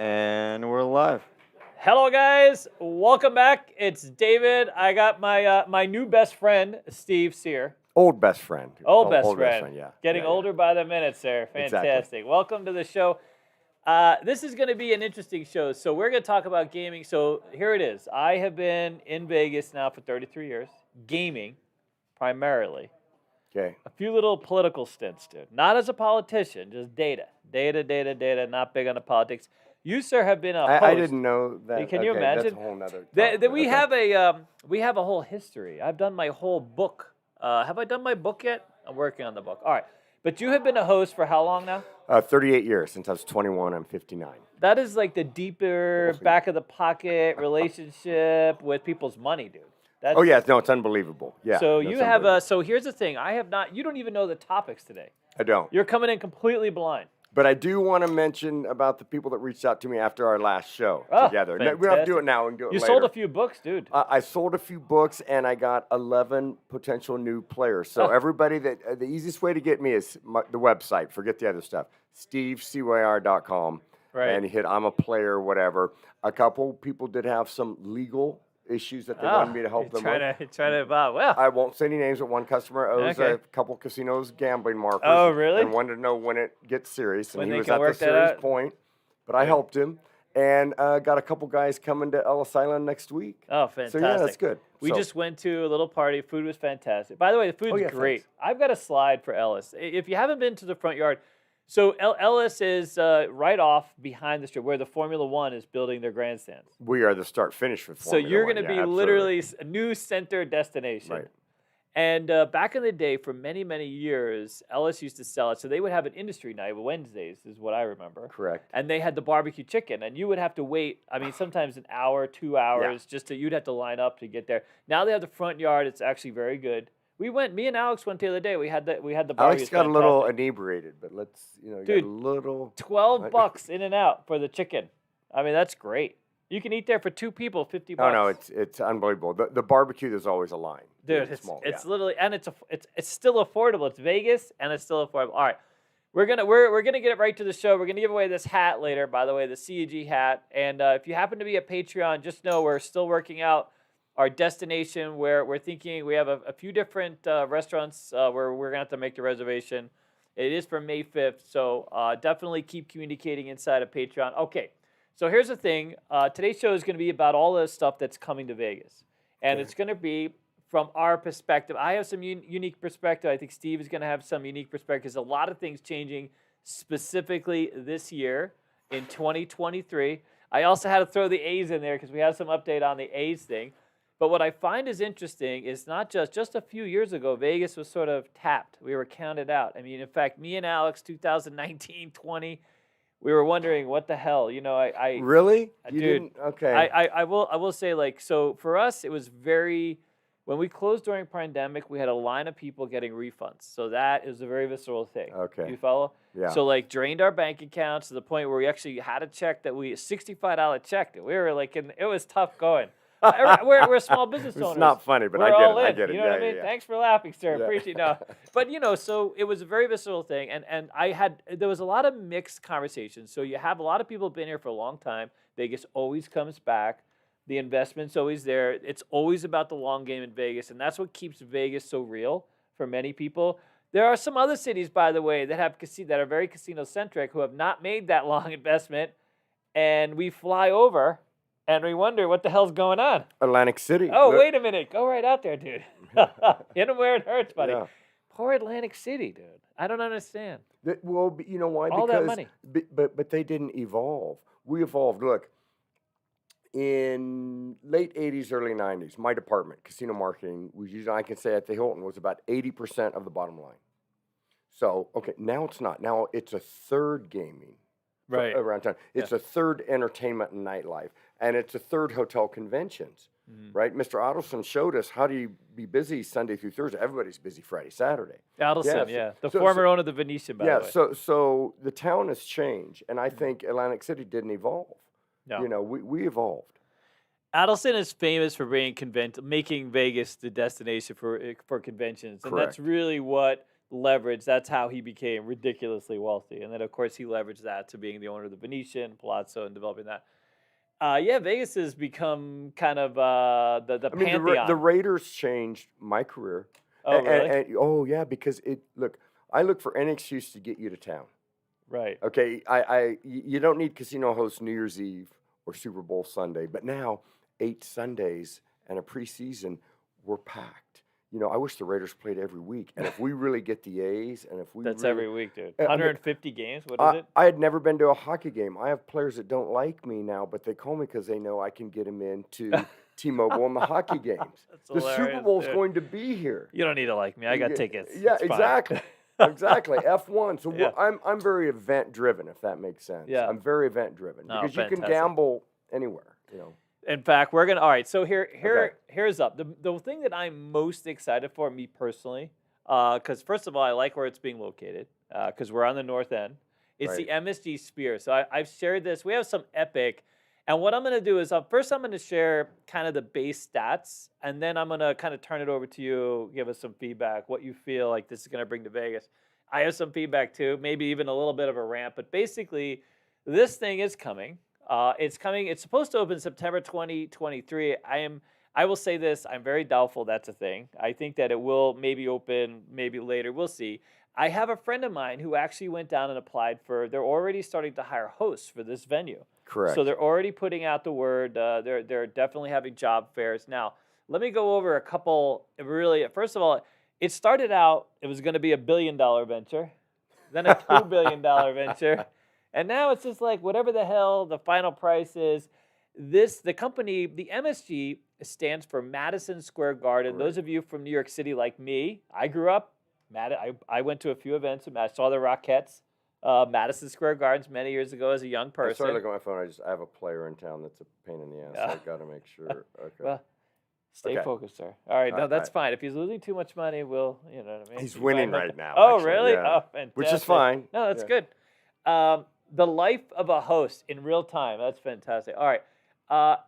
And we're live. Hello, guys. Welcome back. It's David. I got my new best friend, Steve Sear. Old best friend. Old best friend. Yeah. Getting older by the minute, sir. Fantastic. Exactly. Welcome to the show. This is going to be an interesting show. So we're going to talk about gaming. So here it is. I have been in Vegas now for 33 years, gaming primarily. Okay. A few little political stints, dude. Not as a politician, just data. Data, not big on the politics. You, sir, have been a host. I didn't know that. Can you imagine? That's a whole nother We have a whole history. I've done my whole book. Have I done my book yet? I'm working on the book. All right. But you have been a host for how long now? 38 years. Since I was 21, I'm 59. That is like the deeper, back of the pocket relationship with people's money, dude. Oh, yeah. No, it's unbelievable. Yeah. So you have so here's the thing. You don't even know the topics today. I don't. You're coming in completely blind. But I do want to mention about the people that reached out to me after our last show together. Fantastic. We don't have to do it now. We can do it later. You sold a few books, dude. I sold a few books, and I got 11 potential new players. So everybody, the easiest way to get me is the website. Forget the other stuff. stevecyr.com. Right. And you hit I'm a player, whatever. A couple people did have some legal issues that they wanted me to help them with. Well, I won't say any names, but one customer owes a couple casinos gambling markers. Oh, really? And wanted to know when it gets serious. When And they he was can at work the that serious out? point. But I helped him. And got a couple guys coming to Ellis Island next week. Oh, fantastic. So, yeah, that's good. We just went to a little party. Food was fantastic. By the way, the food's great. Thanks. I've got a slide for Ellis. If you haven't been to the front yard, so Ellis is right off behind the strip where the Formula One is building their grandstands. We are the start-finish for So Formula you're One. going to be absolutely. literally a new center destination. Right. And back in the day, for many, many years, Ellis used to sell it. So they would have an industry night, Wednesdays is what I remember. Correct. And they had the barbecue chicken. And you would have to wait, sometimes an hour, 2 hours, you'd have to line up to get there. Now they have the front yard. It's actually very good. Me and Alex went the other day. We had the barbecue. Alex got a little inebriated, but let's, Dude, get a little. $12 in and out for the chicken. That's great. You can eat there for two people, $50. Oh, no, it's unbelievable. The barbecue, there's always a line. Dude, it's literally, and it's still affordable. It's Vegas, and it's still affordable. All right, we're gonna get right to the show. We're gonna give away this hat later, by the way, the CEG hat. And if you happen to be a Patreon, just know we're still working out our destination. Where we're thinking we have a few different restaurants where we're gonna have to make the reservation. It is for May 5th, so definitely keep communicating inside of Patreon. Okay, so here's the thing. Today's show is gonna be about all the stuff that's coming to Vegas, and it's gonna be from our perspective. I have some unique perspective. I think Steve is going to have some unique perspective. There's a lot of things changing specifically this year in 2023. I also had to throw the A's in there because we have some update on the A's thing. But what I find is interesting is not just a few years ago, Vegas was sort of tapped. We were counted out. In fact, me and Alex, 2019, 20, we were wondering what the hell, I Really? Dude, didn't? Okay. I will say, so for us, it was very. When we closed during pandemic, we had a line of people getting refunds. So that is a very visceral thing. Okay. You follow? Yeah. So drained our bank accounts to the point where we actually had a check that a $65 check that we were it was tough going. we're small business owners. It's not funny, but we're I get all it. in, I get it. You know what I mean? Yeah. Thanks for laughing, sir. Yeah. Appreciate it. But so it was a very visceral thing, and there was a lot of mixed conversations. So you have a lot of people been here for a long time. Vegas always comes back. The investment's always there. It's always about the long game in Vegas, and that's what keeps Vegas so real for many people. There are some other cities, by the way, that are very casino-centric who have not made that long investment, and we fly over, and we wonder what the hell's going on. Atlantic City. Oh, wait a minute. Go right out there, dude. Hit them where it hurts, buddy. Yeah. Poor Atlantic City, dude. I don't understand. Well, you know why? All that money. But they didn't evolve. We evolved. Look. In late 80s, early 90s, my department, casino marketing, I can say at the Hilton, was about 80% of the bottom line. So, okay, now it's not. Now it's a third gaming around town. It's a third entertainment and nightlife, and it's a third hotel conventions, right? Mr. Adelson showed us how do you be busy Sunday through Thursday. Everybody's busy Friday, Saturday. Adelson, The former owner of the Venetian, by the way. Yeah, so the town has changed, and I think Atlantic City didn't evolve. No. We evolved. Adelson is famous for making Vegas the destination for conventions, and that's really what leverage. That's how he became ridiculously wealthy. And then, of course, he leveraged that to being the owner of the Venetian, Palazzo, and developing that. Yeah, Vegas has become kind of the I mean, pantheon. the Raiders changed my career. Oh, really? Oh, yeah, because I look for any excuse to get you to town. Right. Okay, you don't need casino hosts New Year's Eve or Super Bowl Sunday, but now 8 Sundays and a preseason, we're packed. You know, I wish the Raiders played every week, and if we really get the A's, and if we That's really, every week, dude. 150 games. What is it? I had never been to a hockey game. I have players that don't like me now, but they call me because they know I can get them into T-Mobile in the hockey games. The Super Bowl's going to be here. You don't need to like me. I got tickets. Yeah, It's fine. exactly. Exactly. F1. So Yeah. I'm very event driven, if that makes sense. Yeah. I'm very event driven Oh, because you can fantastic. gamble anywhere. You know. In fact, we're gonna. All right. So here's up. The thing that I'm most excited for, me personally, because first of all, I like where it's being located, because we're on the north end. It's the MSG Sphere. So I've shared this. We have some epic. And what I'm going to do is first I'm going to share kind of the base stats, and then I'm going to kind of turn it over to you, give us some feedback, what you feel like this is going to bring to Vegas. I have some feedback too, maybe even a little bit of a rant, but basically this thing is coming. It's coming. It's supposed to open September 2023. I will say this, I'm very doubtful that's a thing. I think that it will maybe open maybe later. We'll see. I have a friend of mine who actually went down and applied they're already starting to hire hosts for this venue. Correct. So they're already putting out the word. They're definitely having job fairs. Now, let me go over a couple. Really, first of all, it started out, it was going to be $1 billion venture, then a $2 billion venture, and now it's just like whatever the hell the final price is. The company, the MSG, stands for Madison Square Garden. Right. Those of you from New York City like me, I grew up. I went to a few events. I saw the Rockettes, Madison Square Gardens many years ago as a young person. I started looking at my phone. I have a player in town that's a pain in the ass. So I got to make sure. Okay. Well, stay focused, sir. All right, no, that's fine. If he's losing too much money, we'll, you know what I mean? He's winning right now. Oh, actually, really? yeah. Oh, fantastic. Which is fine. No, that's good. The life of a host in real time. That's fantastic. All right.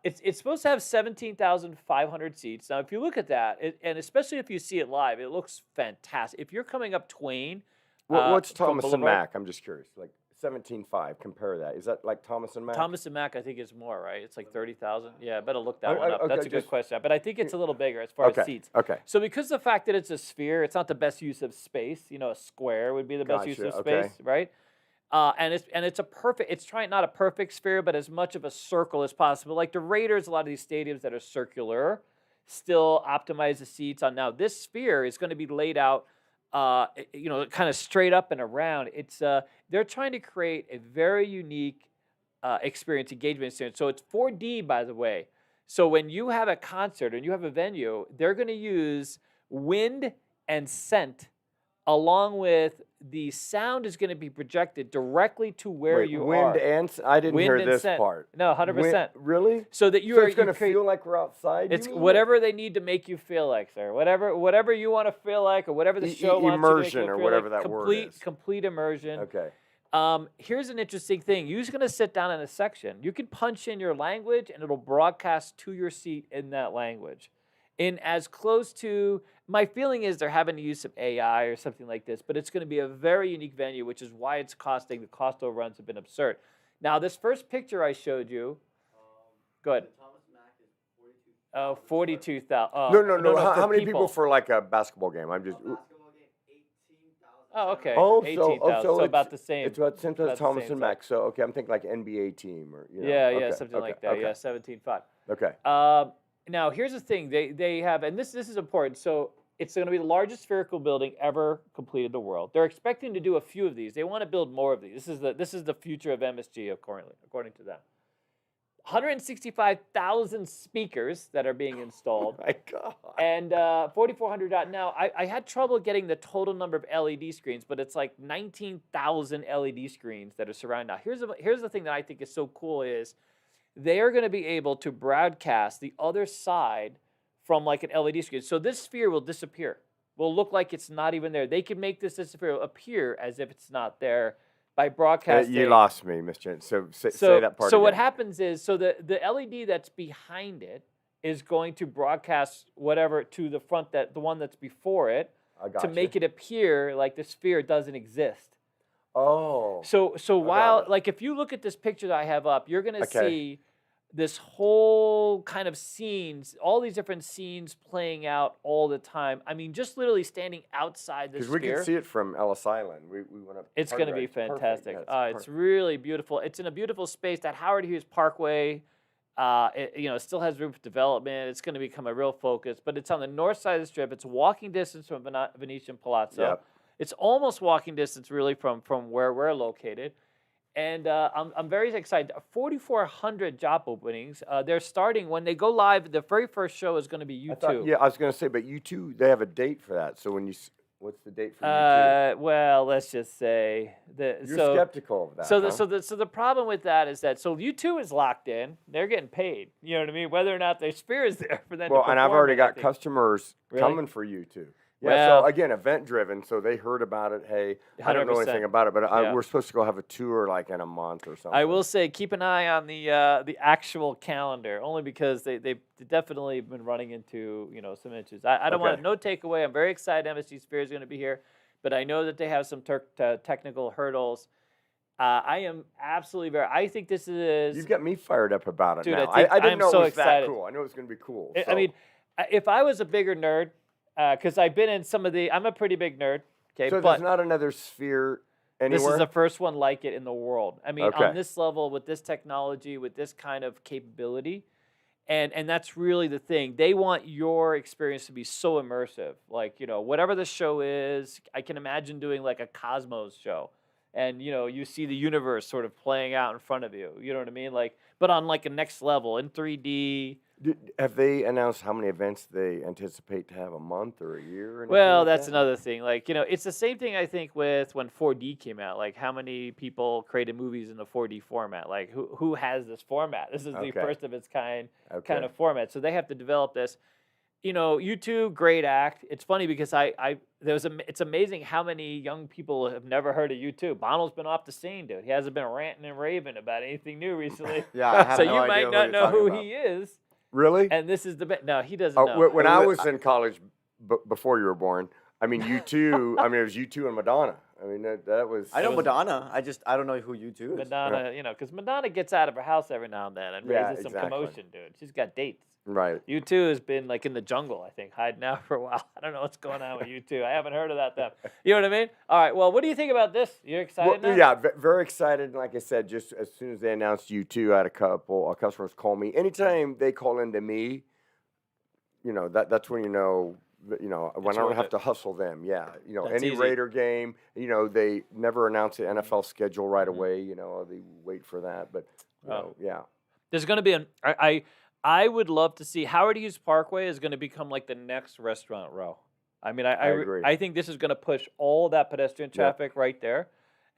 It's supposed to have 17,500 seats. Now, if you look at that, and especially if you see it live, it looks fantastic. If you're coming up Twain, What's from Thomas and Boulevard- Mack? I'm just curious. Like 17.5. Compare that. Is that like Thomas and Mack? Thomas and Mack, I think, is more, right? It's like 30,000. Yeah, I better look that one up. Okay, That's a good question. But I think it's a little bigger as far as seats. Okay. So because of the fact that it's a sphere, it's not the best use of space. You know, a square would be the best use of space, right? And it's a perfect. It's trying not a perfect sphere, but as much of a circle as possible. Like the Raiders, a lot of these stadiums that are circular still optimize the seats on. Now this sphere is going to be laid out, kind of straight up and around. It's they're trying to create a very unique experience, engagement experience. So it's 4D, by the way. So when you have a concert and you have a venue, they're going to use wind and scent, along with the sound is going to be projected directly to where you are. Wind and I didn't Wind hear and this scent. part. No, 100%. Really? So that So it's going to feel like we're outside. It's whatever they need to make you feel like, sir. Whatever you want to feel like, or whatever the show wants you to make immersion you or feel whatever like. that word is. Complete immersion. Okay. Here's an interesting thing. You're just going to sit down in a section. You can punch in your language, and it'll broadcast to your seat in that language. In as close to, my feeling is they're having to use some AI or something like this, but it's going to be a very unique venue, which is why it's costing. The cost overruns have been absurd. Now, this first picture I showed you, go ahead. Oh, 42,000. No. How many people for like a basketball game? I'm just. Oh, okay. Oh, 18,000. So it's about the same. It's about the same as Thomas same and Mack. So okay, I'm thinking like NBA team or Yeah, something like that. Okay. Yeah, 17.5. Okay. Now here's the thing. They have, and this is important. So it's going to be the largest spherical building ever completed in the world. They're expecting to do a few of these. They want to build more of these. This is the future of MSG, according to them. 165,000 speakers that are being installed. Oh my God. And 4,400. Now, I had trouble getting the total number of LED screens, but it's like 19,000 LED screens that are surrounding. Now, here's the thing that I think is so cool is they are going to be able to broadcast the other side from like an LED screen. So this sphere will disappear. Will look like it's not even there. They can make this sphere appear as if it's not there by broadcasting. You lost me, Miss Jen. So say that part So again. what happens is, the LED that's behind it is going to broadcast whatever to the front, the one that's before it, I to gotcha. make it appear like the sphere doesn't exist. Oh. So got while it. like if you look at this picture that I have up, you're gonna Okay. see this whole kind of scenes, all these different scenes playing out all the time. I mean, just literally standing outside the Because sphere. we can see it from Ellis Island. We went up. It's going to be fantastic. It's really beautiful. It's in a beautiful space. That Howard Hughes Parkway, it still has room for development. It's going to become a real focus. But it's on the north side of the Strip. It's walking distance from Venetian Palazzo. Yep. It's almost walking distance, really, from where we're located. And I'm very excited. 4,400 job openings. They're starting when they go live. The very first show is going to be U2. Yeah, I was going to say, but U2, they have a date for that. So what's the date for U2? Well, let's just say You're skeptical of that. So the problem with that is that U2 is locked in. They're getting paid. You know what I mean? Whether or not their Sphere is there for them. Well, to and I've perform already it, got customers coming for U2. Yeah, Well, so again, event driven. So they heard about it. Hey, I don't know 100%. anything about it, but we're supposed to go have a tour like in a month or something. I will say keep an eye on the actual calendar, only because they've definitely been running into some issues. I don't want no takeaway. I'm very excited MSG Sphere is going to be here, but I know that they have some technical hurdles. I am absolutely I think this is. You've got me fired up about it dude, now. I didn't know so it was excited. that cool. I know it was going to be cool. I mean, if I was a bigger nerd, because I've been in some of I'm a pretty big nerd. Okay, so but there's not another Sphere anywhere? this is the first one like it in the world. I mean, Okay. on this level, with this technology, with this kind of capability, and that's really the thing. They want your experience to be so immersive. Like, whatever the show is, I can imagine doing like a Cosmos show. And, you see the universe sort of playing out in front of you. You know what I mean? Like, but on like a next level in 3D. Have they announced how many events they anticipate to have, a month or a year? Or Well, like that's that? another thing. Like, it's the same thing I think with when 4D came out. Like, how many people created movies in the 4D format? Like, who has this format? This is the first of its kind of format. So they have to develop this. U2, great act. It's funny because it's amazing how many young people have never heard of U2. Bono's been off the scene, dude. He hasn't been ranting and raving about anything new recently. Yeah, I have so no you idea might who not you're know talking who about. he is. Really? And this is the best. No, he doesn't know. When I was in college, before you were born, I mean, U2, it was U2 and Madonna. I mean, that was... I know Madonna. I don't know who U2 is. Madonna, because Madonna gets out of her house every now and then and raises some commotion, dude. She's got dates. Right. U2 has been like in the jungle, I think, hiding out for a while. I don't know what's going on with U2. I haven't heard of that them. You know what I mean? All right. Well, what do you think about this? You're excited now? Yeah, very excited. And like I said, just as soon as they announced U2, I had a couple customers call me. Anytime they call into me, that's when when I don't have to hustle them. Yeah, That's any easy. Raider game, they never announce the NFL schedule right away. They wait for that. But yeah, there's going to be I would love to see Howard Hughes Parkway is going to become like the next restaurant row. I mean, I agree. I think this is going to push all that pedestrian traffic right there,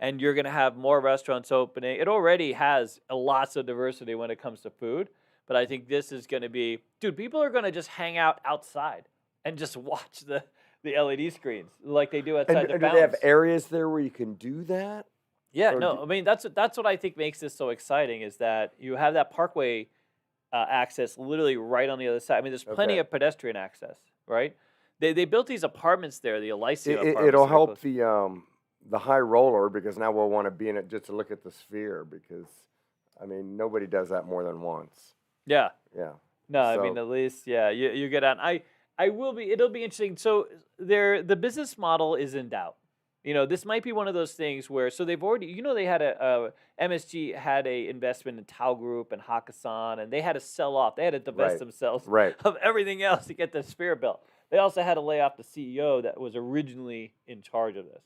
and you're going to have more restaurants opening. It already has lots of diversity when it comes to food, but I think this is going to be, dude, people are going to just hang out outside and just watch the LED screens like they do outside the and fountains. do they have areas there where you can do that? Yeah, no, I mean, that's what I think makes this so exciting is that you have that parkway access literally right on the other side. I mean, there's plenty of pedestrian access, right? They built these apartments there, the Elysium apartments. It'll help the high roller because now we'll want to be in it just to look at the Sphere because, I mean, nobody does that more than once. Yeah. Yeah. No, I mean, at least, you get on. It'll be interesting. So the business model is in doubt. This might be one of those things where, so they've already, they had MSG had a investment in Tao Group and Hakkasan, and they had to sell off. They had to divest themselves of everything else to get the Sphere built. They also had to lay off the CEO that was originally in charge of this.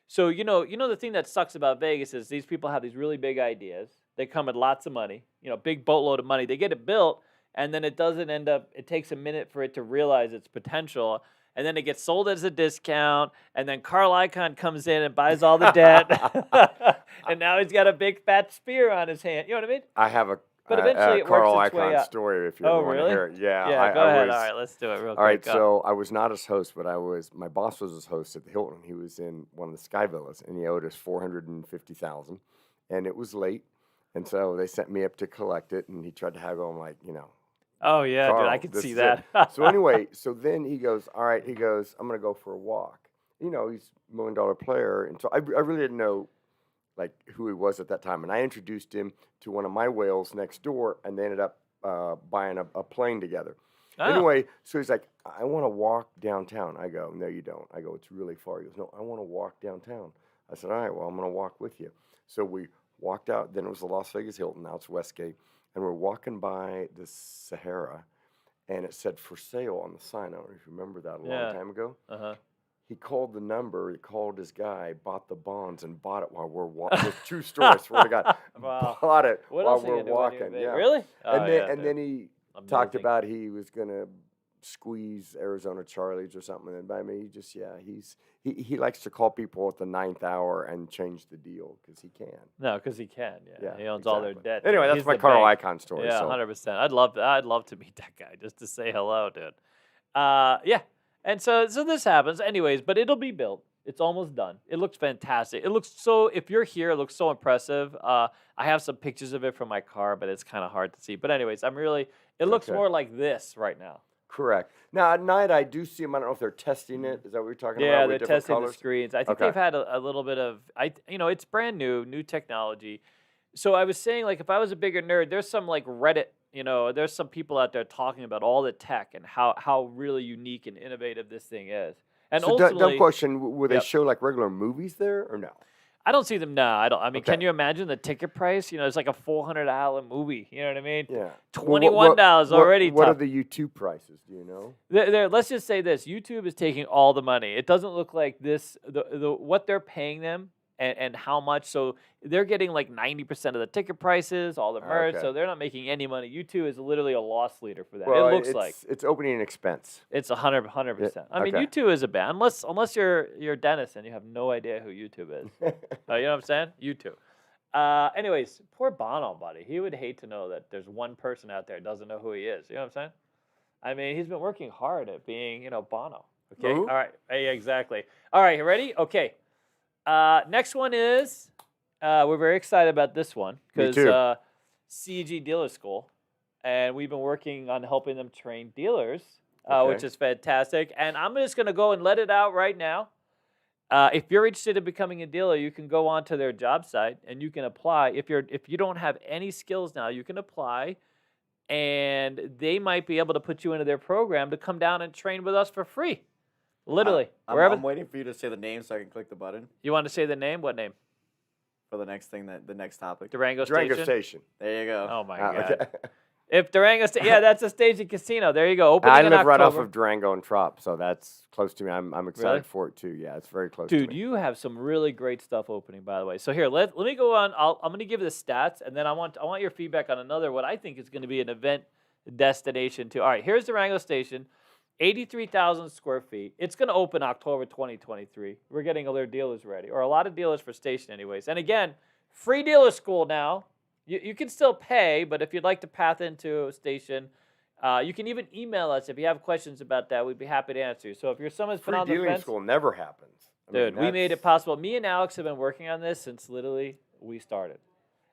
So, the thing that sucks about Vegas is these people have these really big ideas. They come with lots of money, big boatload of money. They get it built, and then it doesn't end up, it takes a minute for it to realize its potential. And then it gets sold as a discount, and then Carl Icahn comes in and buys all the debt, and now he's got a big fat Sphere on his hand. You know what I mean? I have a But eventually it Carl works its way Icahn up. story if you Oh, want really? to hear it. Yeah, Yeah, go ahead. All right, let's do it real quick. All right, Go. so I was not his host, but my boss was his host at the Hilton. He was in one of the Sky Villas, and he owed us $450,000, and it was late, and so they sent me up to collect it, and he tried to haggle. I'm like, Oh yeah, dude, I Carl, can this see is that. it. So anyway, so then he goes, all right, he goes, I'm going to go for a walk. You know, he's a $1 million player. And so I really didn't know like who he was at that time. And I introduced him to one of my whales next door, and they ended up buying a plane together. Oh. Anyway, so he's like, I want to walk downtown. I go, no, you don't. I go, it's really far. He goes, no, I want to walk downtown. I said, all right, well, I'm going to walk with you. So we walked out. Then it was the Las Vegas Hilton. Now it's Westgate. And we're walking by the Sahara, and it said for sale on the sign. I don't know if you remember that a long time ago. Uh-huh. He called the number, he called his guy, bought the bonds, and bought it while we're walking. True story, I swear to God. Wow. Bought it What while else are you we're gonna do when you're walking. big? Yeah. Really? And then he talked Amazing. about he was going to squeeze Arizona Charlies or something. And I mean, he likes to call people at the 9th hour and change the deal because he can. No, because he can. Yeah. Yeah, He owns all their exactly. debt. Anyway, dude. that's He's my the Carl bank. Icahn story. Yeah, so. 100%. I'd love to meet that guy just to say hello, dude. Yeah. And so this happens, anyways. But it'll be built. It's almost done. It looks fantastic. It looks so. If you're here, it looks so impressive. I have some pictures of it from my car, but it's kind of hard to see. But anyways, It looks more like this right now. Correct. Now at night I do see them. I don't know if they're testing it. Is that what you're talking about? Yeah, with they're different testing colors? the screens. I think Okay. they've had a little bit of it's brand new technology. So I was saying, like, if I was a bigger nerd, there's some like Reddit, there's some people out there talking about all the tech and how really unique and innovative this thing is. And So ultimately, dumb question: will they Yep. show like regular movies there or no? I don't see them now. I don't. I mean, Okay. can you imagine the ticket price? It's like a $400 movie. You know what I mean? Yeah. $21 already. What are tough. the YouTube prices? Do you know? Let's just say this: YouTube is taking all the money. It doesn't look like this. What they're paying them and how much. So they're getting like 90% of the ticket prices, all the merch. Okay. So they're not making any money. YouTube is literally a loss leader for them. Well, it looks like it's opening expense. it's 100%. I mean, okay. YouTube is a band unless you're Dennis and you have no idea who YouTube is. You know what I'm saying? YouTube. Anyways, poor Bono, buddy. He would hate to know that there's one person out there who doesn't know who he is. You know what I'm saying? I mean, he's been working hard at being, Bono. Okay. Who? All right. Yeah, exactly. All right. You ready? Okay. Next one is we're very excited about this one Me because too. CEG Dealer School, and we've been working on helping them train dealers, Okay. which is fantastic. And I'm just going to go and let it out right now. If you're interested in becoming a dealer, you can go onto their job site and you can apply. If you don't have any skills now, you can apply, and they might be able to put you into their program to come down and train with us for free. Literally, wherever. I'm waiting for you to say the name so I can click the button You want to say the name? What name? for the next thing, the next topic. Durango Durango Station. Station. There you go. Oh my Okay. God! If Durango Station, yeah, that's a station casino. There you go. Opening I in live right off October. of Durango and Trop, so that's close to me. I'm excited Really? for it too. Yeah, it's very close to Dude, me. you have some really great stuff opening, by the way. So here, let me go on. I'm going to give you the stats, and then I want your feedback on another what I think is going to be an event destination too. All right, here's Durango Station, 83,000 square feet. It's going to open October 2023. We're getting other dealers ready, or a lot of dealers for station, anyways. And again, free dealer school now. You can still pay, but if you'd like to path into a station, you can even email us if you have questions about that. We'd be happy to answer you. So if you're someone's been Free on the dealing fence, school never happens. I mean, dude, we made it that's- possible. Me and Alex have been working on this since literally we started.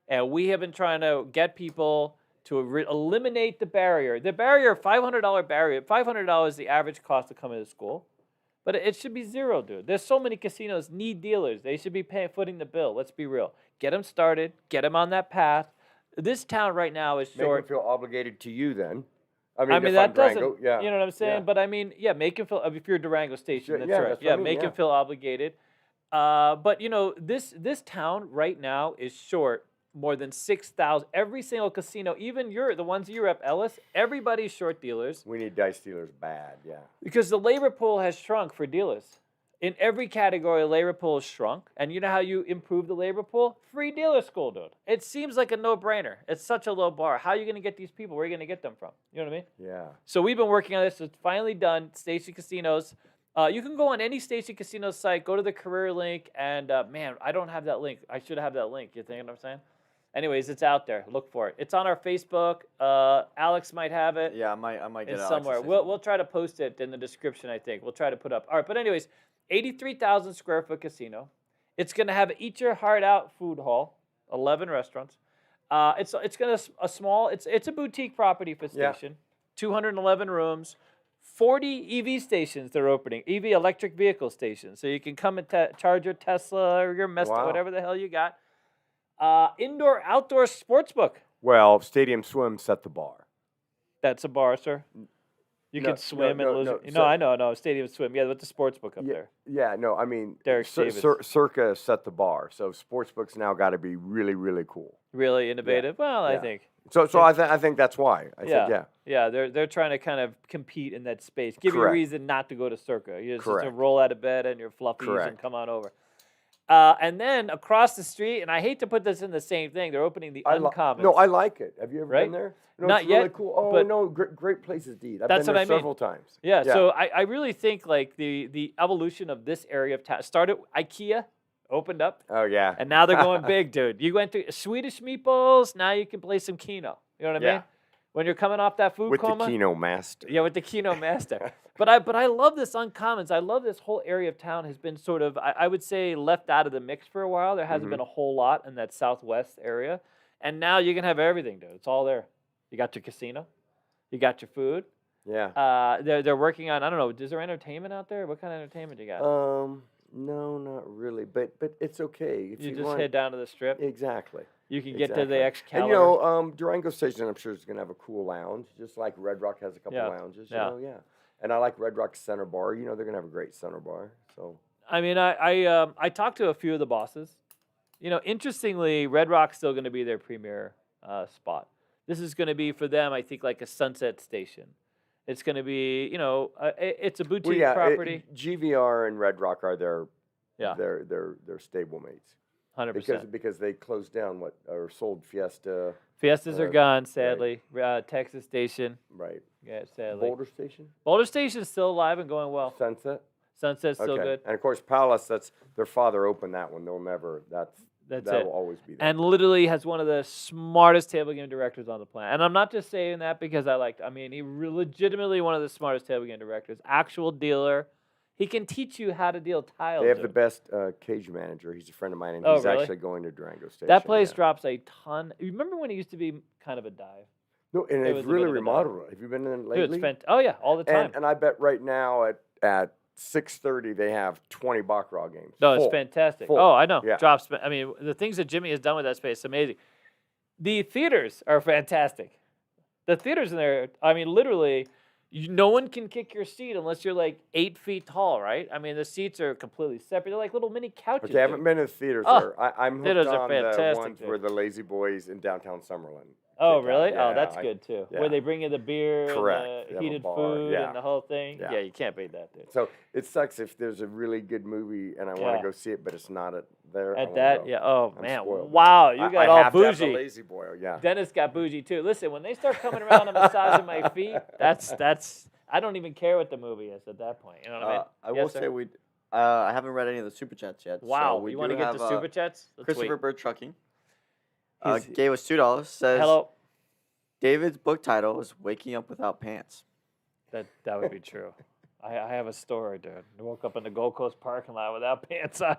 And we have been trying to get people to eliminate the barrier. The barrier, $500 barrier. $500 is the average cost to come into school. But it should be zero, dude. There's so many casinos need dealers. They should be footing the bill. Let's be real. Get them started. Get them on that path. This town right now is Make them short. feel obligated to you then. I mean, if that I'm Durango, doesn't, yeah. you know what I'm saying? Yeah. But I mean, yeah, make him feel, if you're Durango Station, Sure, that's yeah, right. that's what Yeah, I mean, make him yeah. feel obligated. But, this town right now is short more than 6,000. Every single casino, even the ones you rep, Ellis, everybody's short dealers We need dice dealers bad, yeah. because the labor pool has shrunk for dealers. In every category, the labor pool has shrunk. And you know how you improve the labor pool? Free dealer school, dude. It seems like a no-brainer. It's such a low bar. How are you going to get these people? Where are you going to get them from? You know what I mean? Yeah. So we've been working on this. It's finally done. Station Casinos. You can go on any Station Casino site, go to the career link, and man, I don't have that link. I should have that link. You think what I'm saying? Anyways, it's out there. Look for it. It's on our Facebook. Alex might have it. Yeah, I might get It's Alex to somewhere. say We'll try to post it in the description, I think. We'll try to put up. All right, but anyways, 83,000 square foot casino. It's going to have Eat Your Heart Out food hall, 11 restaurants. It's going to a small. It's a boutique property for Yeah. station. 211 rooms, 40 EV stations they're opening, EV electric vehicle stations. So you can come and charge your Tesla or your Mesta, Wow. whatever the hell you got. Indoor, outdoor sports book. Well, Stadium Swim set the bar. That's a bar, sir. You No, can swim no, and lose. no, No, so- I know, no. Stadium Swim. Yeah, with the sports book up Yeah, there. yeah, no, I mean, Derek Davis. Circa set the bar, so sportsbooks now got to be really, really cool. Really innovative. Well, I yeah. think. So I think that's why. I think, yeah. Yeah, they're trying to kind of compete in that space. Give you a Correct. reason not to go to Circa. You just to Correct. roll out of bed and your fluffies and Correct. come on over. And then across the street, and I hate to put this in the same thing, they're opening the Uncommons. No, I like it. Have you ever Right? been there? No, Not it's really yet, cool. Oh but- no, great places to eat. I've That's been what there I mean. several times. Yeah, so I really think like the evolution of this area of town started. IKEA opened up, Oh yeah. and now they're going big, dude. You went to Swedish meatballs. Now you can play some Keno. You know what I Yeah. mean? When you're coming off that food with coma. the Keno Master. Yeah, with the Keno Master. But I love this Uncommons. I love this whole area of town has been sort of, I would say, left out of the mix for a while. There hasn't Mhm. been a whole lot in that southwest area. And now you can have everything, dude. It's all there. You got your casino. You got your food. Yeah. They're working on, I don't know, is there entertainment out there? What kind of entertainment you got? No, not really. But it's okay. If you you just want, head down to the strip. Exactly. You can get to the exactly. Excalibur. And you know, Durango Station, I'm sure is going to have a cool lounge, just like Red Rock has a couple Yeah. lounges. Yeah. You know, yeah. And I like Red Rock's center bar. You know, they're going to have a great center bar. So. I mean, I talked to a few of the bosses. You know, interestingly, Red Rock's still going to be their premier spot. This is going to be for them, I think, like a sunset station. It's going to be, you know, it's a boutique Well, yeah, property. GVR and Red Rock are their Yeah. their stable mates 100%. because they closed down or sold Fiesta, Fiestas are right, gone, sadly. Texas Station, right? yeah, sadly. Boulder Station, Boulder Station's still alive and going well. Sunset. Sunset's still Okay. good. And of course Palace. That's their father opened that one. They'll never. That's that it. will always be there. And literally has one of the smartest table game directors on the planet. And I'm not just saying that because I mean, he legitimately one of the smartest table game directors. Actual dealer. He can teach you how to deal tiles. They have the dude. best cage manager. He's a friend of mine, and Oh, he's really? actually going to Durango Station. That place yeah. drops a ton. You remember when it used to be kind of a dive? No, and it was it's a bit really of a dive. remodeled. Have you been in lately? Dude, it's oh yeah, all the time. And I bet right now at 6:30 they have 20 Baccarat games. No, it's Full. fantastic. Full. Oh, I know. Yeah. Drops. I mean, the things that Jimmy has done with that space is amazing. The theaters are fantastic. The theaters in there, I mean, literally, no one can kick your seat unless you're like 8 feet tall, right? I mean, the seats are completely separate. They're like little mini couches. Okay, I haven't dude. been to the theaters Oh, there. I'm hooked theaters are on the fantastic, ones dude. where the Lazy Boys in downtown Summerlin. Oh, kick out. really? Yeah, Oh, that's I- good too. yeah. Where they bring you the beer Correct. and They the have a heated bar, food yeah. and the whole thing. Yeah. Yeah, you can't beat that, dude. So it sucks if there's a really good movie and I want Yeah. to go see it, but it's not there. I At won't that, go. yeah. Oh, I'm man. spoiled. Wow, you got I all have to have the bougie. Lazy Boy, yeah. Dennis got bougie too. Listen, when they start coming around and massaging my feet, that's I don't even care what the movie is at that point. You know what I mean? I will Yes, sir. say I haven't read any of the super chats yet. Wow, so we you want to do get have, the super chats? Let's Christopher wait. Bird Trucking He's- gave us $2. Says Hello. David's book title is "Waking Up Without Pants." That would be true. I have a story, dude. I woke up in the Gold Coast parking lot without pants on.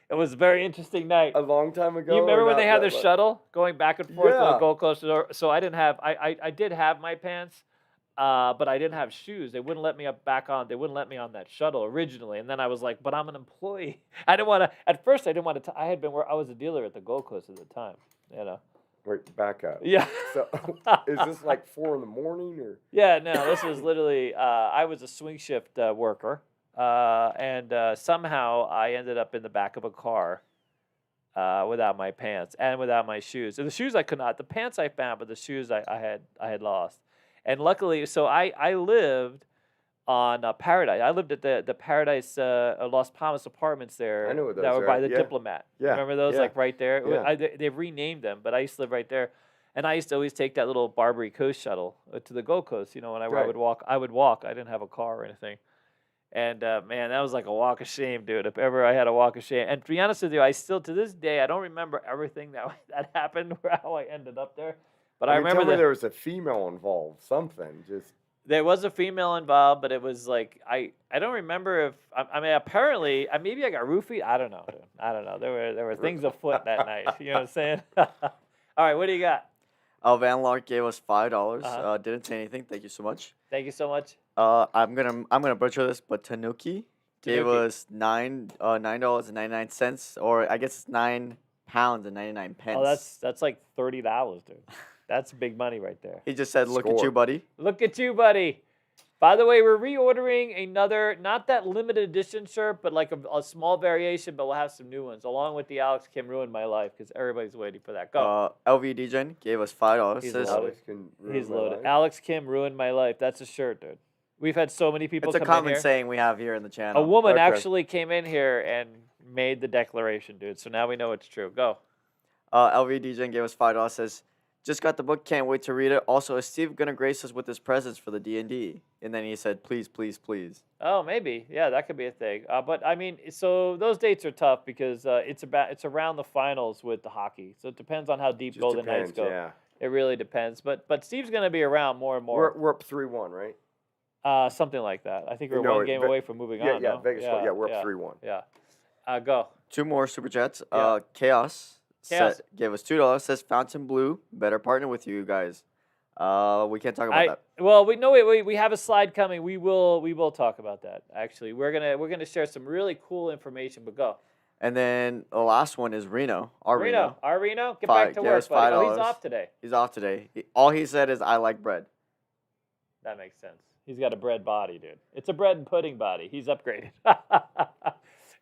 It was a very interesting night. A long time ago. You remember or when they not had their that- shuttle going back and forth on the Yeah. Gold Coast? So I didn't have I did have my pants, but I didn't have shoes. They wouldn't let me back on. They wouldn't let me on that shuttle originally. And then I was like, but I'm an employee. I didn't want to. At first, I didn't want to. I had been where I was a dealer at the Gold Coast at the time. You know. Wait, back up. Yeah. So is this like 4 in the morning or? Yeah, no, this was literally, I was a swing shift worker, and somehow I ended up in the back of a car without my pants and without my shoes. And the shoes I could not, the pants I found, but the shoes I had lost. And luckily, so I lived on Paradise. I lived at the Paradise Las Palmas apartments there. I know what that those were are, by the yeah. Diplomat. Yeah, Remember those, yeah, like right there? yeah. They've renamed them, but I used to live right there. And I used to always take that little Barbary Coast shuttle to the Gold Coast. You know, when I Right. would walk. I would walk. I didn't have a car or anything. And man, that was like a walk of shame, dude. If ever I had a walk of shame. And to be honest with you, I still to this day I don't remember everything that happened or how I ended up there. But I mean, remember tell me that there was a female involved. Something just. there was a female involved, but it was like I don't remember if I mean apparently maybe I got roofied. I don't know, dude. I don't know. There were things afoot that night. You know what I'm saying? All right, what do you got? Van Lark gave us $5. Uh-huh. Didn't say anything. Thank you so much. Thank you so much. I'm gonna butcher this, but Tanuki gave Tanuki. us $9.99, or I guess it's £9.99. Oh, that's like $30, dude. That's big money right there. He just said, "Look at Score. you, buddy." Look at you, buddy. By the way, we're reordering another, not that limited edition shirt, but like a small variation, but we'll have some new ones, along with the Alex Kim Ruined My Life, because everybody's waiting for that. Go. LV DJ gave us $5. He's Says, loaded. Alex can ruin He's my loaded. life. Alex Kim Ruined My Life. That's a shirt, dude. We've had so many people it's a come in common here. saying we have here in the A channel. woman Okay. actually came in here and made the declaration, dude. So now we know it's true. Go. LV DJ gave us $5. Says, "Just got the book. Can't wait to read it. Also, is Steve gonna grace us with his presence for the D&D?" And then he said, "Please, please, please." Oh, maybe. Yeah, that could be a thing. But I mean, so those dates are tough because it's around the finals with the hockey. So it depends on how deep Just Golden depends, Knights go. yeah. It really depends. But Steve's going to be around more and more. We're up 3-1, right? Something like that. I think we're No, one game away from moving Yeah, on. yeah, no? Vegas. Yeah, we're up 3-1. Yeah. Go. 2 more super chats. Yeah. Chaos. Chaos. Gave us $2. Says Fontainebleau better partner with you guys. We can't talk about that. Well, we have a slide coming. We will talk about that. Actually, we're gonna share some really cool information. But go. And then the last one is Reno. Our Reno. Our Reno, get Five- back to give work, us buddy. Oh, he's $5. off today. He's off today. All he said is, "I like bread." That makes sense. He's got a bread body, dude. It's a bread and pudding body. He's upgraded.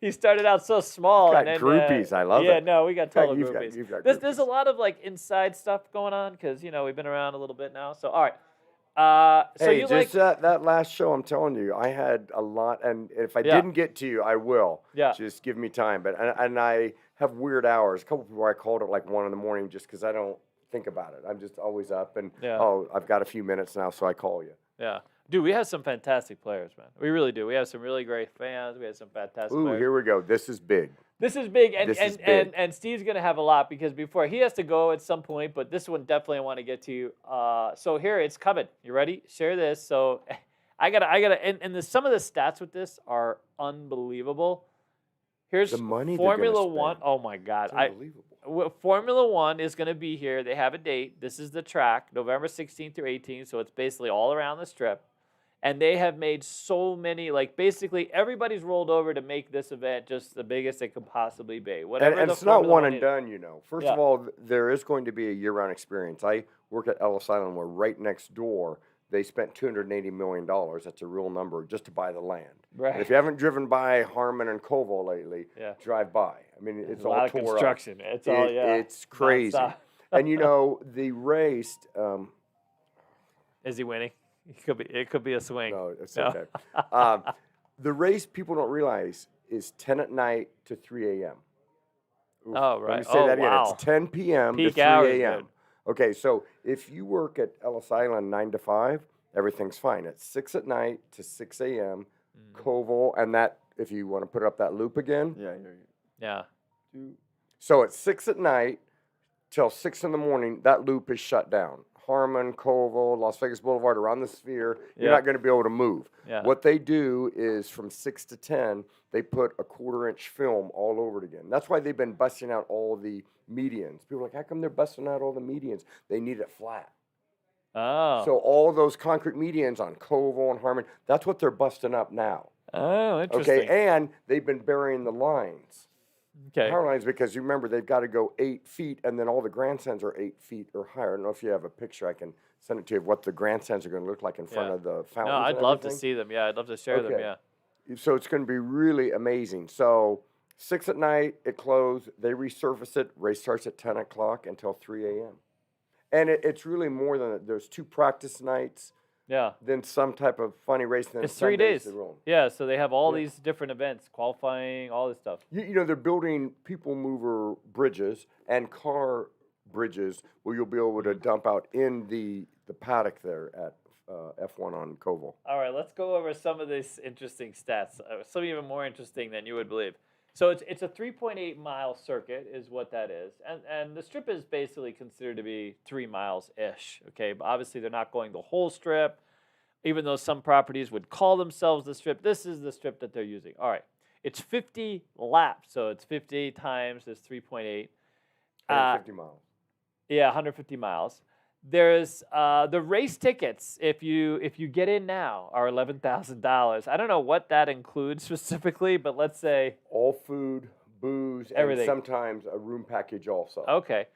He started out so small. Got and then, groupies. I love yeah, it. no, we got total You've groupies. got There's a groupies. lot of like inside stuff going on because we've been around a little bit now. So all right. So Hey, you just like that last show, I'm telling you, I had a lot, and if I Yeah. didn't get to you, I will. Yeah. Just give me time. But and I have weird hours. A couple people I called at like 1 in the morning just because I don't think about it. I'm just always up, and Yeah. oh, I've got a few minutes now, so I call you. Yeah. Dude, we have some fantastic players, man. We really do. We have some really great fans. We have some fantastic Ooh, players. here we go. This is big. This is big, and This is and, big. and Steve's gonna have a lot because before he has to go at some point, but this one definitely I want to get to. So here it's coming. You ready? Share this. So I gotta, and some of the stats with this are unbelievable. Here's The money they're gonna Formula One. spend. Oh my God! It's unbelievable. Formula One is gonna be here. They have a date. This is the track, November 16th through 18th. So it's basically all around the strip. And they have made so many, like basically everybody's rolled over to make this event just the biggest it could possibly be. Whatever And the it's not Formula one One and is. done, you know. First Yeah. of all, there is going to be a year-round experience. I work at Ellis Island, where right next door they spent $280 million. That's a real number just to buy the land. Right. And if you haven't driven by Harmon and Koval lately, Yeah. drive by. I mean, it's a all lot of tore up. construction. It's all It's crazy. nonstop. And the race. Is he winning? It could be a swing. No, it's No. okay. The race people don't realize is 10 at night to 3 a.m. Oof, Oh, Let me right. say Oh, that again. wow. It's 10 p.m. to Peak 3 hours, a.m. dude. Okay, so if you work at Ellis Island 9 to 5, everything's fine. At 6 at night to 6 a.m., Koval, and that, if you want to put up that loop again. Yeah. Yeah. So at 6 at night till 6 in the morning, that loop is shut down. Harmon, Koval, Las Vegas Boulevard, around the Sphere, you're Yeah. not going to be able to move. Yeah. What they do is from 6 to 10, they put a 1/4-inch film all over it again. That's why they've been busting out all the medians. People are like, how come they're busting out all the medians? They need it flat. Oh. So all those concrete medians on Koval and Harmon, that's what they're busting up now. Oh, interesting. Okay, and they've been burying the lines. Okay. Power lines, because you remember they've got to go 8 feet, and then all the grandstands are 8 feet or higher. I don't know if you have a picture. I can send it to you of what the grandstands are going to look like in front Yeah. of the No, fountains. I'd and love to everything. see them. Yeah, I'd love to share them. Okay. Yeah. So it's going to be really amazing. So 6 at night, it closed. They resurface it. Race starts at 10 o'clock until 3 a.m. And it's really more than that. There's 2 practice nights, Yeah. then some type of funny race. Then It's 3 Sundays days. they roll. Yeah, so they have all Yeah. these different events, qualifying, all this stuff. You know, they're building people mover bridges and car bridges where you'll be able to dump out in the paddock there at F1 on Koval. All right, let's go over some of these interesting stats. Some even more interesting than you would believe. So it's a 3.8 mile circuit is what that is. And the strip is basically considered to be 3 miles-ish, okay? But obviously they're not going the whole strip, even though some properties would call themselves the strip. This is the strip that they're using. All right, it's 50 laps, so it's 50 times this 3.8. 150 miles. Yeah, 150 miles. There's the race tickets. If you get in now, are $11,000. I don't know what that includes specifically, but let's say All food, booze, Everything. and sometimes a room package also. okay.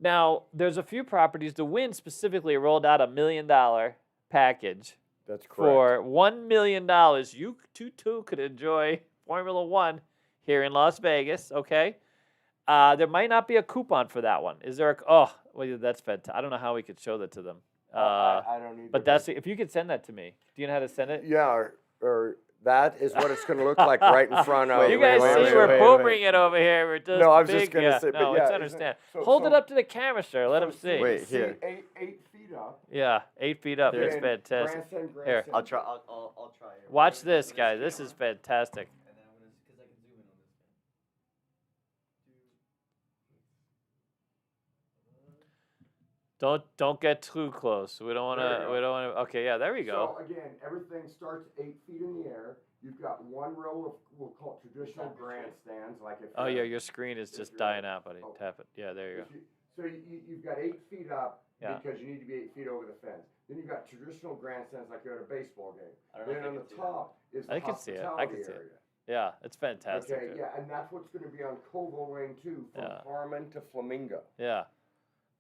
Now there's a few properties. The Wynn specifically rolled out a $1 million package That's correct. for $1 million. You too could enjoy Formula One here in Las Vegas. Okay. There might not be a coupon for that one. Is there a? Oh, well, that's fantastic. I don't know how we could show that to them. I don't need. But that's if you could send that to me. Do you know how to send it? Yeah, or that is what it's going to look like right in front of. You guys see we're booming it over here. We're just No, I was big, just going to say, but no, yeah, it's isn't- understand. so- Hold it so- up to the camera, sir. Let them see. Wait, See, here. 8 feet up. Yeah, 8 feet up. It's Then fantastic. grandstand, Here. grandstand. I'll try. I'll try it. Watch this, guys. This is fantastic. And then I'm gonna, because I can zoom in on this. Don't get too close. We don't want There to. you We don't want to. Okay, yeah, there we go. So again, everything starts 8 feet in the air. You've got one row of, we'll call it traditional grandstands, like if. Oh yeah, you're- your screen is if just you're- dying out, buddy. oh. Tap it. Yeah, there you go. So you've got 8 feet up Yeah. because you need to be 8 feet over the fence. Then you've got traditional grandstands like you're at a baseball game. I don't know Then if on you the can see that. top is the I can see it. I hospitality can see it. area. Yeah, it's fantastic. Okay, dude. yeah, and that's what's going to be on Koval Lane too, from Yeah. Carmen to Flamingo. Yeah.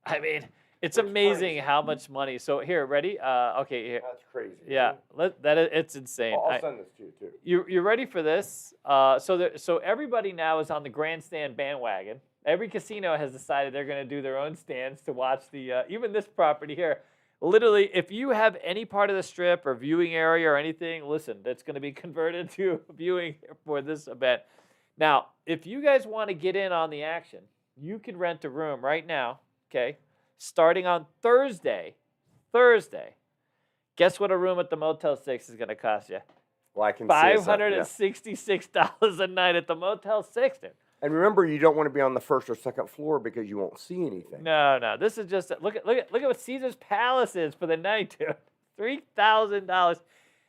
I mean, it's It's amazing crazy. how much money. So here, ready? Okay, here. That's crazy. Yeah, it's insane. I'll send this to you too. You ready for this? So everybody now is on the grandstand bandwagon. Every casino has decided they're going to do their own stands to watch the even this property here. Literally, if you have any part of the strip or viewing area or anything, listen, that's going to be converted to viewing for this event. Now, if you guys want to get in on the action, you can rent a room right now, okay? Starting on Thursday. Guess what a room at the Motel 6 is going to cost you? Well, I can see it, so- yeah. $566 a night at the Motel 6. Dude. And remember, you don't want to be on the first or second floor because you won't see anything. No. This is just look at what Caesar's Palace is for the night, dude. $3,000.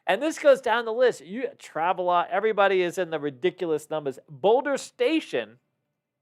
And this goes down the list. You Travelodge, everybody is in the ridiculous numbers. Boulder Station,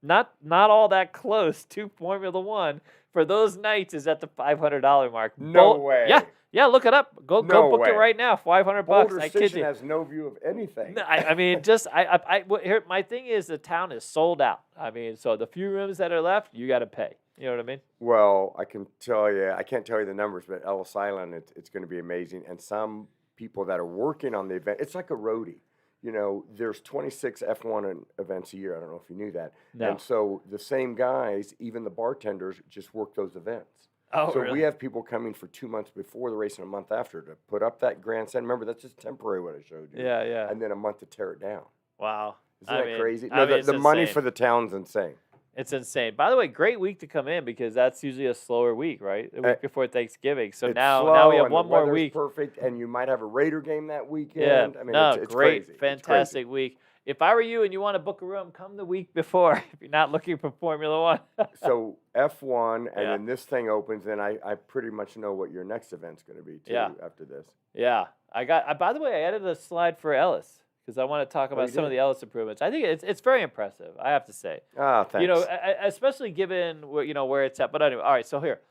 not all that close to Formula One for those nights is at the $500 mark. No way. Yeah, look it up. Go No book way. it right now. $500. Boulder I kid Station you. has no view of anything. No, I mean, here, my thing is the town is sold out. I mean, so the few rooms that are left, you got to pay. You know what I mean? Well, I can tell you, I can't tell you the numbers, but Ellis Island, it's going to be amazing. And some people that are working on the event, it's like a roadie. You know, there's 26 F1 events a year. I don't know if you knew that. No. And so the same guys, even the bartenders, just work those events. Oh, So really? we have people coming for 2 months before the race and a month after to put up that grandstand. Remember, that's just temporary what I showed you. Yeah. And then a month to tear it down. Wow. Isn't that crazy? I No, mean, it's the money insane. for the town's insane. It's insane. By the way, great week to come in because that's usually a slower week, right? The week before Thanksgiving. So It's now slow we have and one the more weather's week. perfect, and you might have a Raider game that weekend. Yeah. I mean, no, it's great, crazy. It's fantastic week. If I were you and you want to book a room, come the week before if you're not looking for Formula One. So F1, and Yeah. then this thing opens, and I pretty much know what your next event's going to be too. Yeah. After this. Yeah, by the way, I added a slide for Ellis because I want to talk about you some of did? the Ellis improvements. I think it's very impressive. I have to say. Ah, thanks. You know, especially given where it's at. But anyway, all right. So here,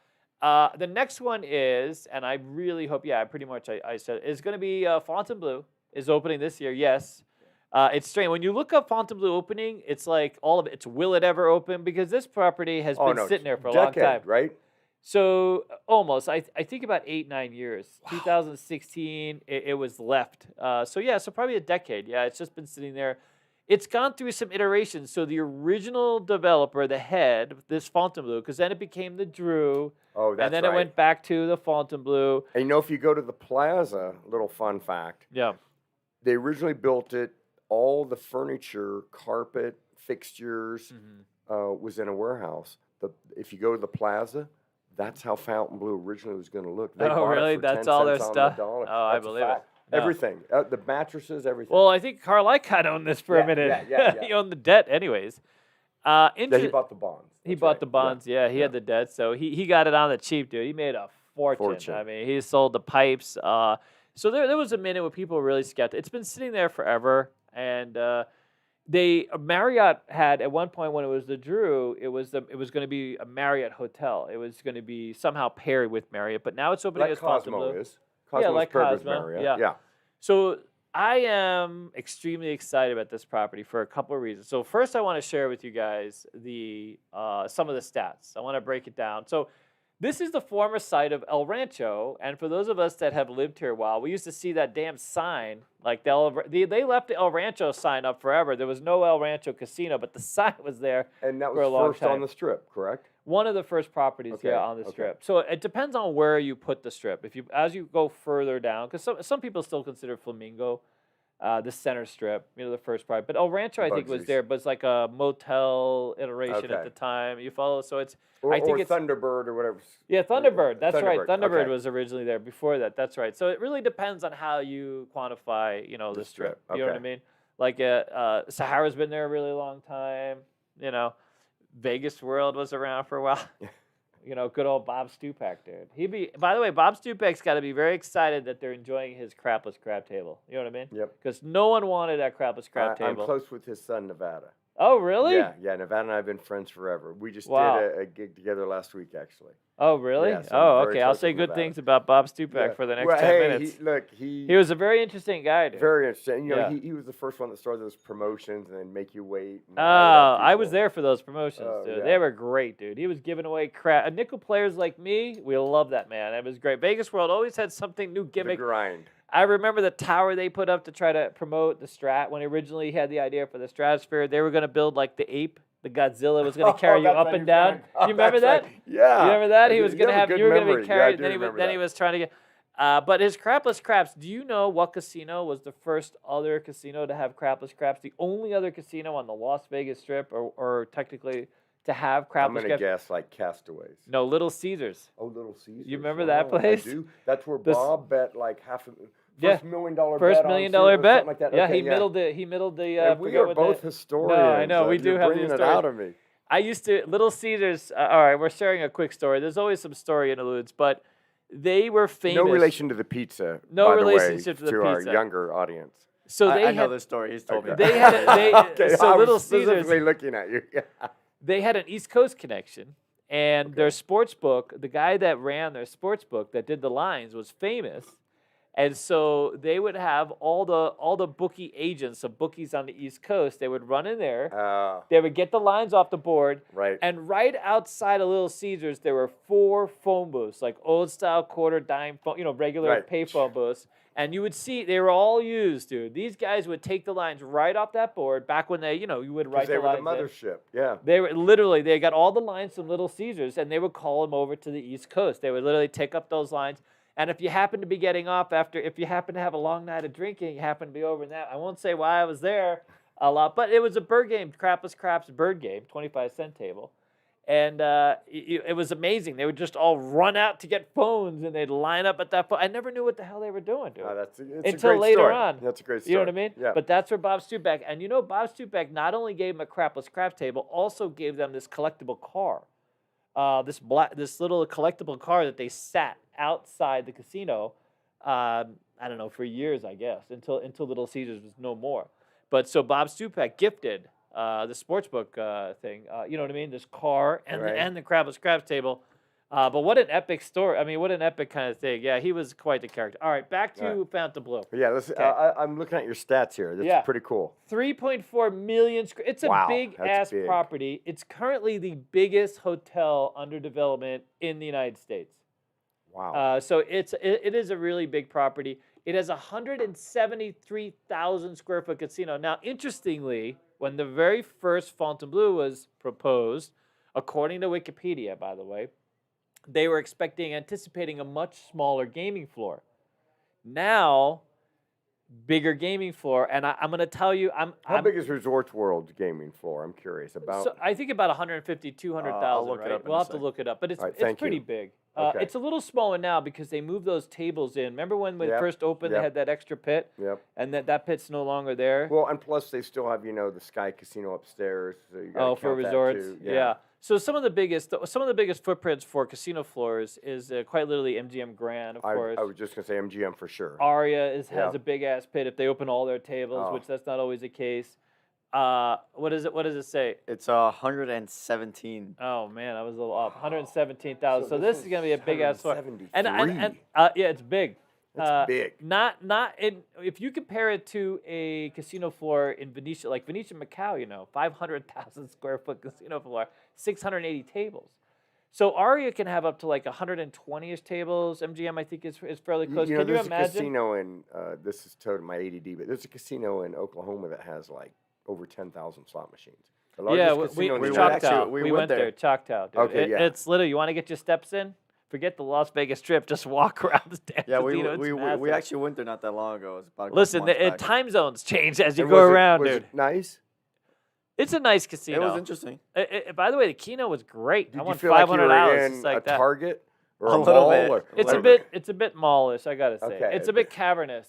the next one is, and I really hope, I pretty much I said is going to be Fontainebleau is opening this year. Yes, it's strange when you look up Fontainebleau opening. It's like all of it. It's will it ever open? Because this property has been sitting there for a long time. right? So almost, I think about 8-9 years. 2016, it was left. So probably a decade. Yeah, it's just been sitting there. It's gone through some iterations. So the original developer, the head, this Fontainebleau, because then it became the Drew, Oh, that's and then right. it went back to the Fontainebleau. And you know, if you go to the plaza, little fun fact, Yeah. they originally built it. All the furniture, carpet, fixtures was in a warehouse. If you go to the plaza, that's how Fontainebleau originally was going to look. They Oh, bought it really? for That's 10 all their cents on stuff? the dollar. Oh, I That's a believe it. fact. No. Everything, the mattresses, everything. Well, I think Carl Icahn owned this for a Yeah, minute. yeah. He owned the debt, anyways. Yeah, he bought the bonds. He That's bought right. the bonds. Yeah, he had the debt, so he got it on the cheap, dude. He made a fortune. I mean, he sold the pipes. So there was a minute where people were really skeptical. It's been sitting there forever, and Marriott had at one point when it was the Drew, it was going to be a Marriott hotel. It was going to be somehow paired with Marriott, but now it's opening Like as Cosmo Fontainebleau. is. Cosmo's like paired with Cosmo, Marriott. yeah. So I am extremely excited about this property for a couple of reasons. So first, I want to share with you guys the some of the stats. I want to break it down. So this is the former site of El Rancho, and for those of us that have lived here a while, we used to see that damn sign. Like they left the El Rancho sign up forever. There was no El Rancho casino, but the sign was there. And that for a was long first time. on the Strip, correct? One of the first properties, Okay, yeah, on the okay. Strip. So it depends on where you put the Strip. As you go further down, because some people still consider Flamingo the center Strip, the first part. But El Rancho, I think, was Bugsies. there, but it's like a motel iteration at Okay. the time. You follow? So it's Or, I think it's Thunderbird or whatever. yeah, Thunderbird. That's right. Thunderbird, Thunderbird okay. was originally there before that. That's right. So it really depends on how you quantify, the Strip. Strip, You know what I okay. mean? Like Sahara's been there a really long time. Vegas World was around for a while. Good old Bob Stupak, dude. By the way, Bob Stupak's got to be very excited that they're enjoying his crapless crab table. You know what I mean? Yep. Because no one wanted that crapless crab I'm table. close with his son, Nevada. Oh, really? Yeah, Nevada and I have been friends forever. We just Wow. did a gig together last week, actually. Oh, really? Yeah, so Oh, I'm very okay. I'll close say with good Nevada. things about Bob Stupak Yeah. for the next Well, 10 hey, minutes. He He was a very interesting guy, dude. very interesting. Yeah. He was the first one that started those promotions and then make you wait. and Oh, all that I was people. there for those promotions, Oh, dude. yeah. They were great, dude. He was giving away crap. Nickel players like me, we love that man. It was great. Vegas World always had something new The gimmick. grind. I remember the tower they put up to try to promote the Strat when he originally had the idea for the Stratosphere. They were going to build like the ape. The Godzilla was going to carry you That's up right, and he was down. gonna- You remember that's that? right. Yeah. You remember that? He You was going to have a have good you were going to memory. be Yeah, I carried. do then remember he that. was trying to get. But his crapless craps. Do you know what casino was the first other casino to have crapless craps? The only other casino on the Las Vegas Strip, or technically to have I'm crapless going to craps? guess like Castaways. No, Little Caesars. Oh, Little Caesars. You remember that Oh, place? I do. That's where This- Bob bet like Yeah. $1 million bet First $1 on million Caesars or bet. something like that. Yeah, Okay, he middled the. He middled the. And we forget are what both the- historians. No, I know, we do you're have the bringing it historian. out of me. I used to Little Caesars. All right, we're sharing a quick story. There's always some story interludes, but they were famous. No relation to the pizza. No by the way, relationship to the our pizza. younger audience. So they I know had this story. He's told me. Okay. they had a, they Okay, so I Little was Caesars. specifically looking at you. Yeah. They had an East Coast connection, and their sports book, the guy that ran their sports book that did the lines was famous. And so they would have all the bookie agents of bookies on the East Coast. They would run in there. They would get the lines off the board. Right. And right outside of Little Caesars, there were 4 phone booths, like old style quarter dime phone, regular Right. pay phone booths. And you would see they were all used, dude. These guys would take the lines right off that board back when you would write Because they the were the lines in. mothership. Yeah. They got all the lines from Little Caesars, and they would call them over to the East Coast. They would literally take up those lines. And if you happen to be getting off if you happen to have a long night of drinking, you happen to be over in that. I won't say why I was there a lot, but it was a bird game, crapless craps bird game, 25-cent table. And it was amazing. They would just all run out to get phones, and they'd line up at that phone. I never knew what the hell they were doing, dude. It's Until a great later story. on. That's a great story. You know what I mean? Yeah. But that's where Bob Stupak, and Bob Stupak not only gave them a crapless crap table, also gave them this collectible car, this little collectible car that they sat outside the casino. I don't know, for years, I guess, until Little Caesars was no more. But so Bob Stupak gifted the sportsbook thing. You know what I mean? This car and Right. the crapless craps table. But what an epic story! I mean, what an epic kind of thing. Yeah, he was quite the character. All right, back to Right. Fontainebleau. Yeah, listen, Okay. I'm looking at your stats here. That's Yeah. pretty cool. 3.4 million square. It's a Wow, big that's ass big. property. It's currently the biggest hotel under development in the United States. Wow. So it is a really big property. It has a 173,000 square foot casino. Now, interestingly, when the very first Fontainebleau was proposed, according to Wikipedia, by the way, they were anticipating a much smaller gaming floor. Now, bigger gaming floor, and I'm going to tell you, How big is Resorts World's gaming floor? I'm curious about. So I think about 150, 200,000, I'll look it right? up in We'll a have to sec. look it up, but it's All right, it's thank pretty you. big. Okay. It's a little smaller now because they moved those tables in. Remember when they Yep, first opened, yep. they had that extra pit, Yep. and that pit's no longer there. Well, and plus they still have the Sky Casino upstairs. So you gotta For count that resorts, too. yeah. So some of the biggest footprints for casino floors is quite literally MGM Grand, of course. I was just gonna say MGM for sure. Aria has Yeah. a big ass pit if they open all their tables, Oh. which that's not always the case. What is it? What does it say? It's 117. Oh man, I was a little off. 117,000. So this is gonna be a big ass store. And 173. yeah, it's big. That's big. Not if you compare it to a casino floor in Venetia, like Venetia Macau, 500,000 square foot casino floor, 680 tables. So Aria can have up to like 120ish tables. MGM I think is fairly close. Can you there's imagine? a casino in this is totally my ADD, but there's a casino in Oklahoma that has like over 10,000 slot machines. The largest casino in the United Choctaw. States. We went there. Choctaw. Dude. Okay, yeah. It's literally you want to get your steps in. Forget the Las Vegas Strip. Just walk around the damn Yeah, casino. we actually went there not that long ago. It was about a couple Listen, months back. time zones change as you And go was around, was dude. it nice? It's a nice casino. It was interesting. By the way, the keno was great. Did I you won feel like you $500 were just in like a that. Target or A a little mall? bit. Or, It's a bit mallish, I gotta say. Okay, It's a a bit bit. cavernous.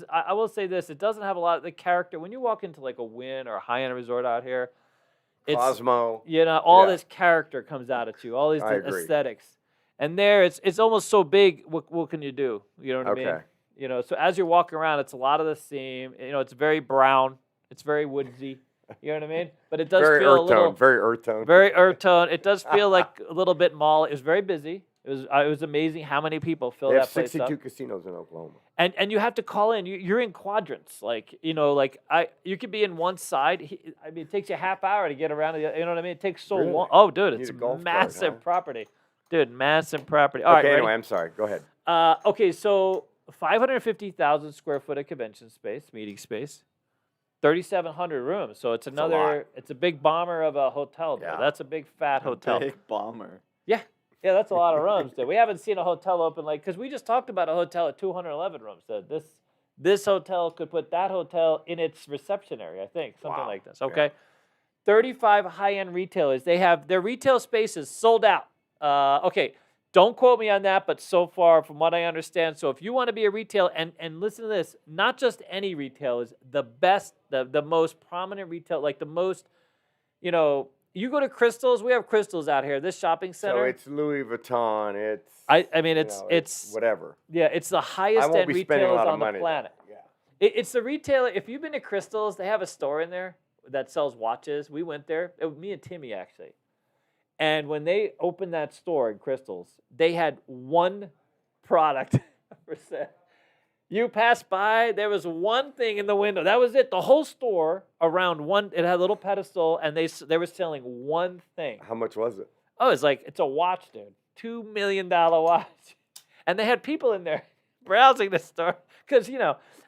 I will say this: it doesn't have a lot of the character. When you walk into like a Wynn or a high-end resort out here, it's Cosmo. all Yeah. this character comes out at you, all these I agree. aesthetics. And there, it's almost so big. What can you do? You know what I Okay. mean? So as you're walking around, it's a lot of the same. It's very brown. It's very woodsy. You know what I mean? But it does Very feel a earth little tone. Very earth tone. very earth tone. It does feel like a little bit mall. It was very busy. It was amazing how many people filled They that have place 62 up. casinos in Oklahoma. And you have to call in. You're in quadrants. You could be in one side. It takes you a half hour to get around. You know what I mean? It takes so Really? long. Oh, dude, You it's need a golf cart, massive huh? property. Dude, massive property. All right, Okay, ready? anyway, I'm sorry. Go ahead. Okay, so 550,000 square foot of convention space, meeting space, 3,700 rooms. So it's it's a big bomber of a hotel. Dude. Yeah. That's a big fat hotel. Big bomber. Yeah, that's a lot of rooms. Dude. We haven't seen a hotel open because we just talked about a hotel at 211 rooms. So this hotel could put that hotel in its reception area, I think, something Wow. like this. Okay, 35 high-end retailers. They have their retail spaces sold out. Okay, don't quote me on that, but so far, from what I understand, so if you want to be a retail, and listen to this, not just any retailers, the best, the most prominent retail, like the most, you go to Crystals. We have Crystals out here. This shopping center. So it's Louis Vuitton. It's I mean, it's whatever. yeah, it's the highest won't end be spending a retailers lot of on the money there. planet. Yeah. It's the retailer. If you've been to Crystals, they have a store in there that sells watches. We went there. It was me and Timmy actually. And when they opened that store in Crystals, they had one product for sale. You passed by, there was one thing in the window. That was it. The whole store around one, it had a little pedestal, and they were selling one thing. How much was it? Oh, it's a watch, dude. $2 million watch. And they had people in there browsing the store. Because,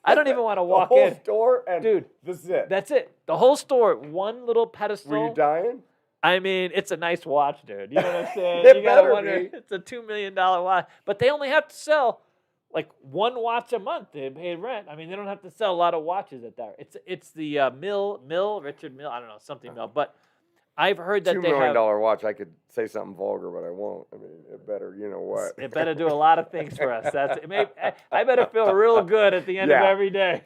I don't even want to walk the whole in. store and Dude, this is it. That's it. The whole store, one little pedestal. Were you dying? I mean, it's a nice watch, dude. You know what I'm saying? It You gotta better wonder. be. It's a $2 million watch, but they only have to sell like one watch a month. They pay rent. I mean, they don't have to sell a lot of watches at that. It's the Richard Mill. I don't know, something Mill. But I've heard that $2 they million have. watch. I could say something vulgar, but I won't. I mean, it better. You know what? It better do a lot of things for us. I better feel real good at the end of Yeah. every day.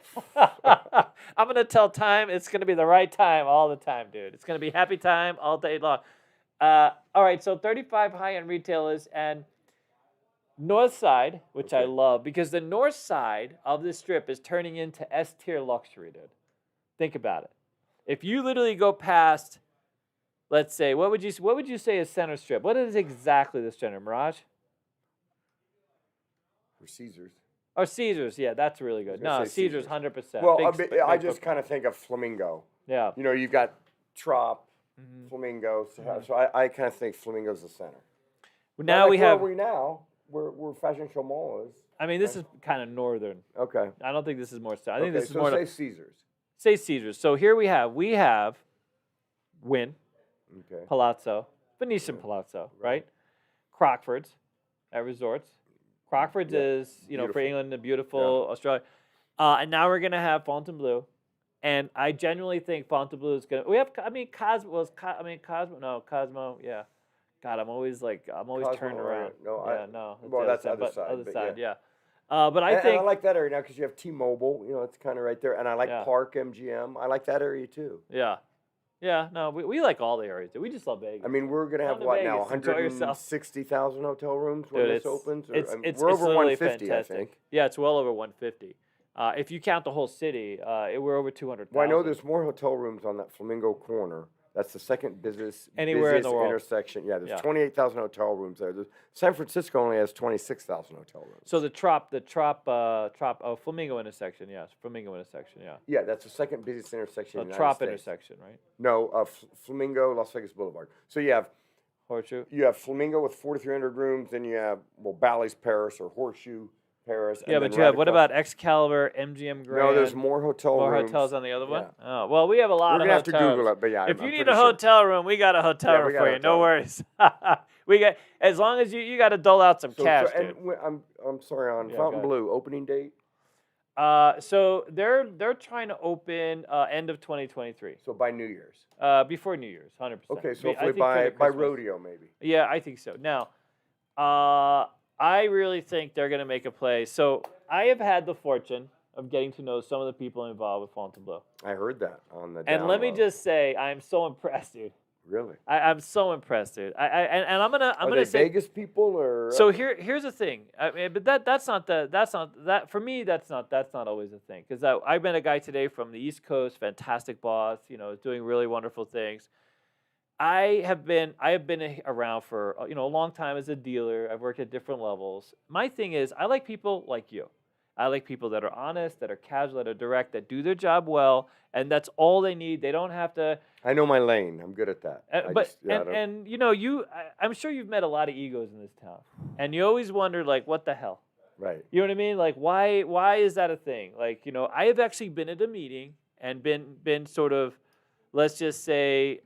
I'm gonna tell time. It's gonna be the right time all the time, dude. It's gonna be happy time all day long. All right, so 35 high-end retailers and North Side, which I Okay. love, because the North Side of this strip is turning into S-tier luxury, dude. Think about it. If you literally go past, let's say, what would you say is Center Strip? What is exactly the center, Mirage? For Caesars. Or Caesars, yeah, that's really good. gonna No, say Caesars, Caesars. 100%. Well, Big I big just book- kind of think of Flamingo. yeah. You know, you've got Trop, Mhm. Flamingo. So I kind of think Flamingo's the center. Now we have. Where are we now? Where Fashion Show Mall is. I mean, this is kind of northern. Okay. I don't think this is more. I think Okay, this is so more. say Caesars. Say Caesars. So here we have Wynn, Okay. Palazzo, Venetian Palazzo, right? Crockford's at resorts. Crockford's Yeah, is, for beautiful. England, the beautiful Australia. And now we're going to have Fontainebleau. And I genuinely think Fontainebleau is going to, Cosmo, yeah. God, I'm always Cosmo, turned right. around. No, yeah, no. well, that's the other but side, Other but side, yeah. yeah. But I And think, I like that area now because you have T-Mobile. You know, it's kind of right there. And I like Yeah. Park MGM. I like that area too. yeah. Yeah, no, we like all the areas. We just love Vegas. I mean, we're gonna have Come to what now? Vegas, enjoy yourself. 160,000 hotel rooms when Dude, this opens. Or, it's we're over literally 150, fantastic. I think. Yeah, it's well over 150. If you count the whole city, we're over 200,000. Well, I know there's more hotel rooms on that Flamingo corner. That's the second busiest Anywhere in the world. intersection. Yeah, there's Yeah. 28,000 hotel rooms there. San Francisco only has 26,000 hotel rooms. So Flamingo intersection, yes, Flamingo intersection, yeah. Yeah, that's the second busiest intersection in the United Trop States. intersection, right? No, Flamingo, Las Vegas Boulevard. So you have Horseshoe. Flamingo with 4,300 rooms, then you have Bally's Paris or Horseshoe Paris. Yeah, and but then you have right what across- about Excalibur, MGM Grand? No, there's more hotel more rooms. hotels on the other one. Yeah. Oh, well, we have a lot We're of gonna have hotels. to Google it, but yeah, If I'm you need pretty a sure. hotel room, we got a hotel Yeah, room we got for a you. hotel No room. worries. We got as long as you got to dole out some cash, dude. And I'm sorry, on Yeah, go ahead. Fontainebleau opening date. So they're trying to open end of 2023. So by New Year's. Before New Year's, 100%. Okay, so I hopefully think for the by Christmas. rodeo maybe. Yeah, I think so. Now, I really think they're going to make a play. So I have had the fortune of getting to know some of the people involved with Fontainebleau. I heard that on the. And let me download. just say, I'm so impressed, dude. Really. I'm so impressed, dude. And I'm Are gonna they say. Vegas people or? So here's the thing. I mean, but that's not that for me. That's not always a thing because I met a guy today from the East Coast, fantastic boss. Doing really wonderful things. I have been around for a long time as a dealer. I've worked at different levels. My thing is, I like people like you. I like people that are honest, that are casual, that are direct, that do their job well, and that's all they need. They don't have to. I know my lane. I'm good at that. I'm sure you've met a lot of egos in this town, and you always wonder like, what the hell? Right. You know what I mean? Like, why is that a thing? Like, I have actually been at a meeting and been sort of, let's just say,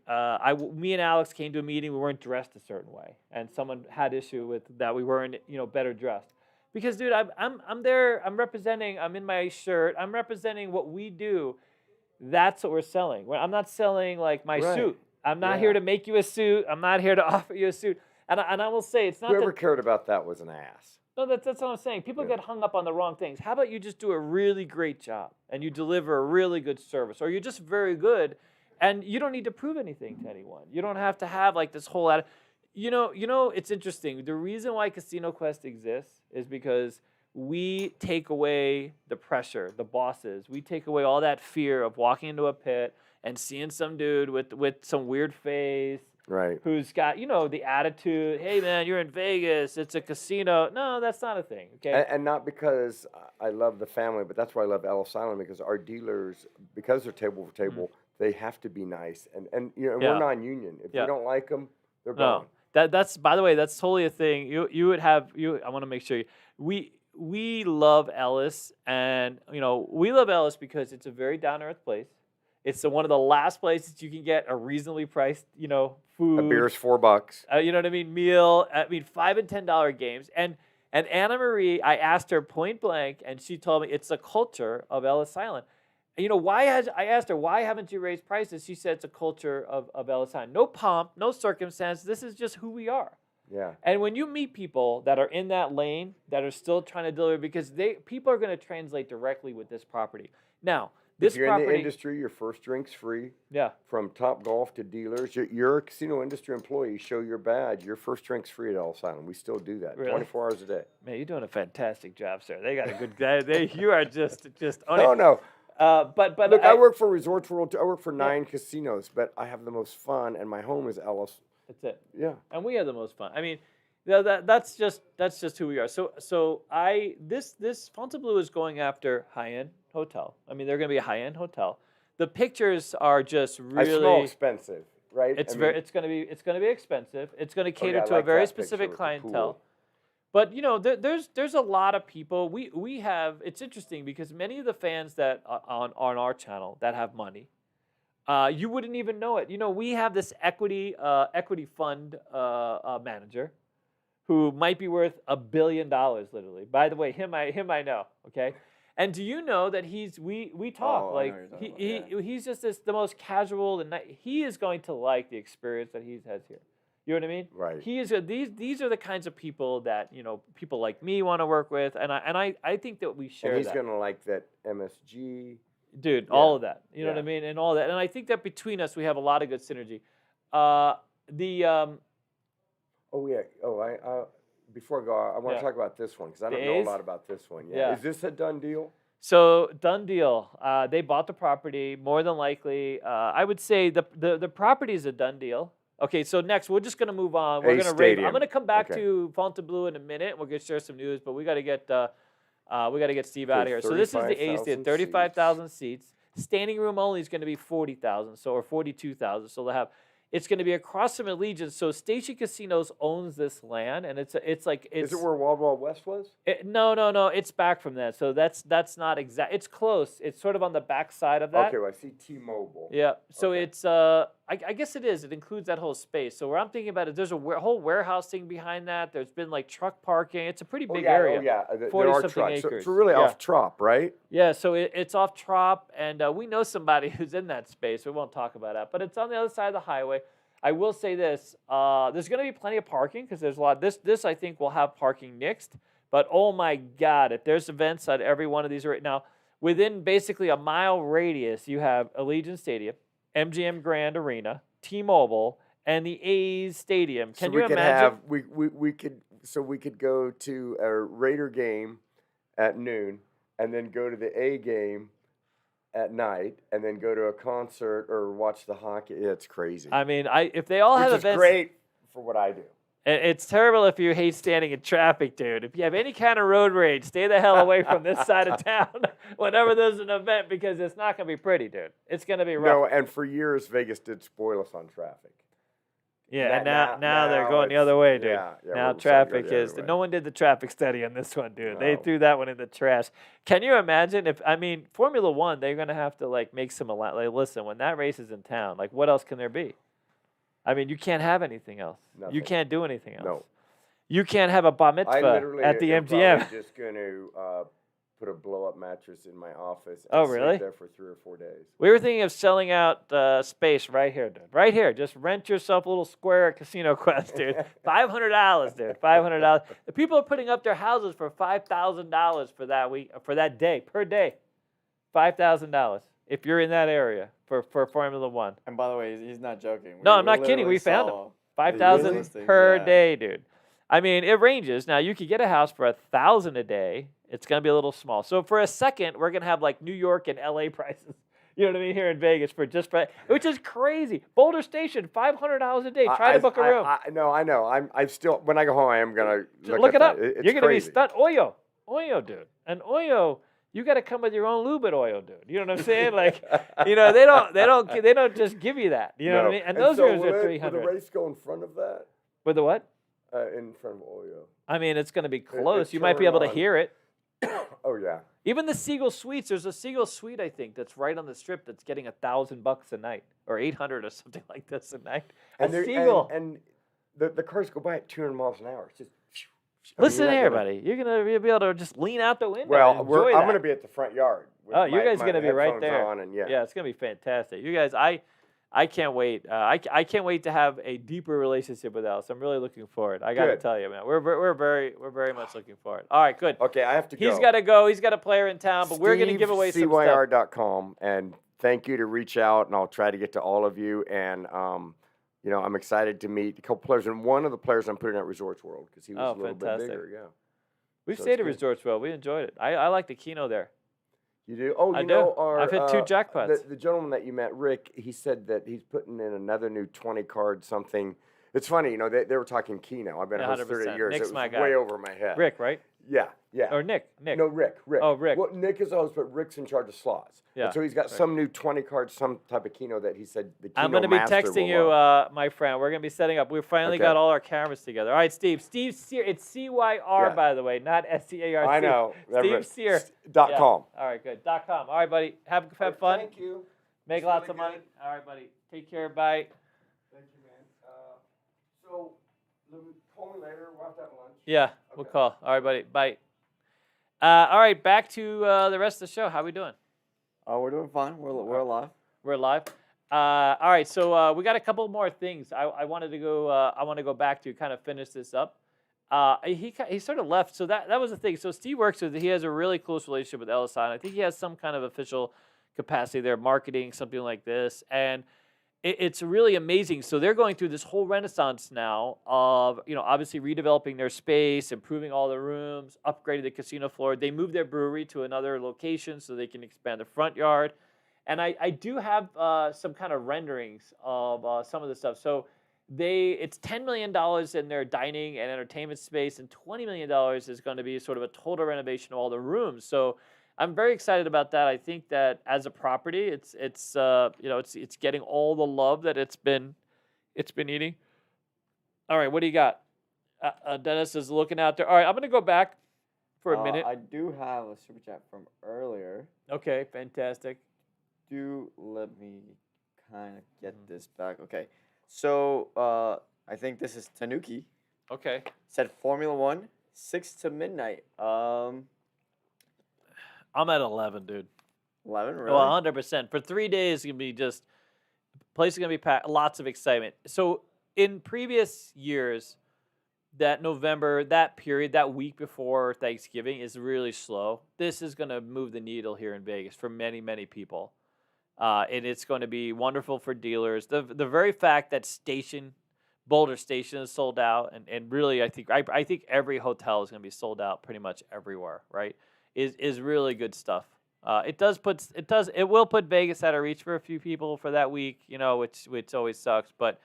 me and Alex came to a meeting. We weren't dressed a certain way, and someone had issue with that. We weren't, better dressed. Because, dude, I'm there. I'm representing. I'm in my shirt. I'm representing what we do. That's what we're selling. I'm not selling like my Right. suit. I'm not Yeah. here to make you a suit. I'm not here to offer you a suit. And I will say, it's not Whoever that. cared about that was an ass. No, that's what I'm saying. People Yeah. get hung up on the wrong things. How about you just do a really great job and you deliver a really good service, or you're just very good, and you don't need to prove anything to anyone. You don't have to have like this whole. It's interesting. The reason why Casino Quest exists is because we take away the pressure, the bosses. We take away all that fear of walking into a pit and seeing some dude with some weird face. Right. Who's got, the attitude, hey, man, you're in Vegas. It's a casino. No, that's not a thing, okay? And not because I love the family, but that's why I love Ellis Island, because our dealers, because they're table for table, they have to be nice. And Yeah. we're non-union. If Yeah. you don't like them, they're No, gone. that's by the way, that's totally a thing. You would have I want to make sure we love Ellis, and we love Ellis because it's a very down to earth place. It's one of the last places you can get a reasonably priced food. A beer's $4. You know what I mean? Meal. $5 and $10 games. And Anna Marie, I asked her point blank, and she told me it's a culture of Ellis Island. I asked her, why haven't you raised prices? She said it's a culture of Ellis Island. No pomp, no circumstance. This is just who we are. Yeah. And when you meet people that are in that lane, that are still trying to deliver, because people are going to translate directly with this property. Now, this if you're property, in the industry, your first drink's free. Yeah. From Top Golf to dealers, you're a casino industry employee. Show your badge. Your first drink's free at Ellis Island. We still do that, Really? 24 hours a day. Man, you're doing a fantastic job, sir. They got a good guy. You are just on No, it. no. But Look, I work for Resorts World. I work for 9 casinos, but I have the most fun, and my home is Ellis. That's it. Yeah. And we have the most fun. I mean, that's just who we are. So this Fontainebleau is going after high-end hotel. I mean, they're going to be a high-end hotel. The pictures are just really. I smell expensive, right? It's I very. mean, It's going to be expensive. It's going to cater I to a like very that picture specific with the clientele. pool. But there's a lot of people. We have. It's interesting because many of the fans that are on our channel that have money, you wouldn't even know it. We have this equity fund manager, who might be worth $1 billion, literally. By the way, him I know. Okay. And do you know that we talk Oh, I like know what you're talking about, he's just the most casual, and he is going to like the experience that he has here. You know what I mean? Right. He is these are the kinds of people that people like me want to work with, and I think that we share and he's that. gonna like that MSG. Dude, Yeah. all of that. You know what I Yeah. mean, and all that, and I think that between us we have a lot of good synergy. Oh yeah. Oh, I before I go, I want Yeah. to talk about this one because I don't The know a A's? lot about this one. Yeah. Is this a done deal? So done deal. They bought the property. More than likely, I would say the property is a done deal. Okay, so next we're just gonna move on. We're A gonna rave. I'm stadium. gonna come back Okay. to Fontainebleau in a minute. We're gonna share some news, but we gotta get Steve out of Okay, here. So this is the A 35,000 stadium, 35,000 seats. Standing room only is gonna be 40,000, so or 42,000. So they'll have. It's going to be across from Allegiant. So Station Casinos owns this land, and it's like it's. Is it where Wild Wild West was? No. It's back from that. So that's not exact. It's close. It's sort of on the back side of that. Okay, well, I see T-Mobile. Yeah. So Okay. it's I guess it is. It includes that whole space. So where I'm thinking about it, there's a whole warehouse thing behind that. There's been like truck parking. It's a pretty big area. Oh, yeah. There 40 are something trucks. So acres. it's really Yeah. off Trop, right? Yeah, so it's off Trop, and we know somebody who's in that space. We won't talk about that, but it's on the other side of the highway. I will say this: there's going to be plenty of parking because there's a lot. This I think will have parking next. But oh my God, if there's events at every one of these right now, within basically a mile radius, you have Allegiant Stadium, MGM Grand Arena, T-Mobile, and the A's Stadium. Can you imagine? We could go to a Raider game at noon, and then go to the A game at night, and then go to a concert or watch the hockey. Yeah, it's crazy. I mean, if they all have Which is events, great for what I do. It's terrible if you hate standing in traffic, dude. If you have any kind of road rage, stay the hell away from this side of town whenever there's an event because it's not going to be pretty, dude. It's going to be rough. No, and for years Vegas did spoil us on traffic. Yeah, and Now- now they're now going the it's- other way, dude. yeah, now we're starting to go traffic the is. other way. No one did the traffic study on this one, dude. They No. threw that one in the trash. Can you imagine if? I mean, Formula One, they're gonna have to like make some. Like, listen, when that race is in town, like, what else can there be? I mean, you can't have anything else. You Nothing. can't do anything else. No. You can't have a bar I mitzvah literally at the am MGM. probably just going to put a blow-up mattress in my office and Oh, sleep really? there for 3 or 4 days. We were thinking of selling out space right here, dude. Right here. Just rent yourself a little square at Casino Quest, dude. $500, dude. $500. The people are putting up their houses for $5,000 for that week, for that day, per day. $5,000 if you're in that area for Formula One. And by the way, he's not joking. No, I'm not kidding. We found him. saw 5,000 listings, per yeah. day, dude. I mean, it ranges. Now you could get a house for $1,000 a day. It's gonna be a little small. So for a second, we're gonna have like New York and LA prices. You know what I mean? Here in Vegas which is crazy. Boulder Station, $500 a day. Try to book a room. No, I know. I'm still, when I go home, I am going to Look it at up. that. It's You're gonna crazy. be stunned. Oyo, dude. And Oyo, you got to come with your own lube at Oyo, dude. You know what I'm saying? Like, you know, they don't just give you that. You know what I mean? And those so rooms are will $300. the race go in front of that? With the what? In front of Oyo. I mean, it's going to be close. it You might be turn able to on. hear it. Oh, yeah. Even the Seagull Suites, there's a Seagull Suite, I think, that's right on the strip that's getting $1,000 a night or 800 or something like this a night. And a they're- Seagull. And the cars go by at 200 miles an hour. It's just. Listen you're not here, gonna- buddy. You're going to be able to just lean out the window Well, and enjoy I'm going to that. be at the front yard. with Oh, you my- guys my going to be right headphones there. On and yeah. Yeah, it's going to be fantastic. You guys, I can't wait. I can't wait to have a deeper relationship with Alice. I'm really looking forward. I got to Good. tell you, man. We're very much looking forward. All right, good. Okay, I have to go. He's got to go. He's got a player in town, but we're going to give away some stuff. CYR.com, and thank you to reach out, and I'll try to get to all of you. And you know, I'm excited to meet a couple players, and one of the players I'm putting at Resorts World because he was a little fantastic. bit bigger. Yeah, We've So stayed it's at good. Resorts World. We enjoyed it. I like the Keno there. you do. Oh, I you do. know, our, I've hit 2 jackpots. The gentleman that you met, Rick, he said that he's putting in another new 20 card something. It's funny, you know, they were talking Keno. I've been a host 30 100%. years. Nick's it was my guy. way over my head. Rick, right? Yeah, yeah. Or Nick. No, Rick. Oh, Rick. Well, Nick is the host, but Rick's in charge of slots. Yeah, And so he's got right. some new 20 cards, some type of Keno that he said the Keno I'm going to be master texting will you, love. my friend. We're going to be setting up. We finally Okay. got all our cameras together. All right, Steve. Steve Sear. It's CYR, Yeah. by the way, not SCARC. I know. Steve Sear. Dot Yeah. com. All right, good. .com. All right, buddy. Have fun. Thank you. Make It's lots really of money. good. All right, buddy. Take care. Bye. Thank you, man. So, call me later. We'll have to have lunch. Yeah, we'll Okay. call. All right, buddy. Bye. All right, back to the rest of the show. How we doing? Oh, we're doing fine. We're alive. We're live. All right, so we got a couple more things I wanted to go. I want to go back to kind of finish this up. He sort of left, so that was the thing. So Steve works with. He has a really close relationship with LSI, and I think he has some kind of official capacity there, marketing, something like this. And it's really amazing. So they're going through this whole renaissance now of, obviously redeveloping their space, improving all the rooms, upgrading the casino floor. They moved their brewery to another location so they can expand the front yard. And I do have some kind of renderings of some of the stuff. So it's $10 million in their dining and entertainment space, and $20 million is going to be sort of a total renovation of all the rooms. So I'm very excited about that. I think that as a property, it's getting all the love that it's been eating. All right, what do you got? Dennis is looking out there. All right, I'm going to go back for a minute. I do have a super chat from earlier. Okay, fantastic. Do let me kind of get this back. Okay, so I think this is Tanuki. Okay. Said Formula One, 6 to midnight. I'm at 11, dude. 11, really? Well, 100%. For 3 days, it's gonna be just place is gonna be packed. Lots of excitement. So in previous years, that November, that period, that week before Thanksgiving is really slow. This is gonna move the needle here in Vegas for many, many people, and it's going to be wonderful for dealers. The very fact that Boulder Station is sold out, and really, I think every hotel is gonna be sold out pretty much everywhere, right? Is really good stuff. It will put Vegas out of reach for a few people for that week, which always sucks. But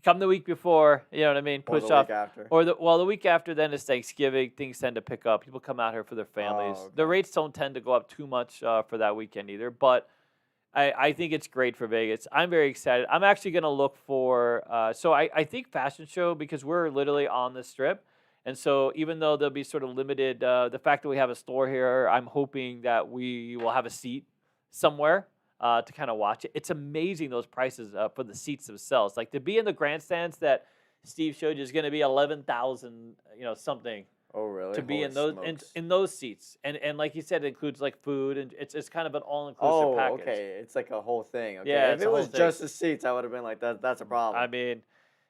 come the week before, you know what I mean, Or push the off. week after. Or the week after then is Thanksgiving. Things tend to pick up. People come out here for their families. Oh, okay. The rates don't tend to go up too much for that weekend either. But I think it's great for Vegas. I'm very excited. I'm actually going to look for. So I think fashion show, because we're literally on the Strip. And so even though there'll be sort of limited, the fact that we have a store here, I'm hoping that we will have a seat somewhere to kind of watch it. It's amazing, those prices for the seats themselves. Like, to be in the grandstands that Steve showed you is going to be 11,000, something. Oh, really? To be Holy in those smokes. in those seats, and like you said, it includes like food, and it's kind of an all-inclusive package. Okay. It's like a whole thing. Okay. Yeah, If it's it a whole was thing. just the seats, I would have been like, that's a problem. I mean,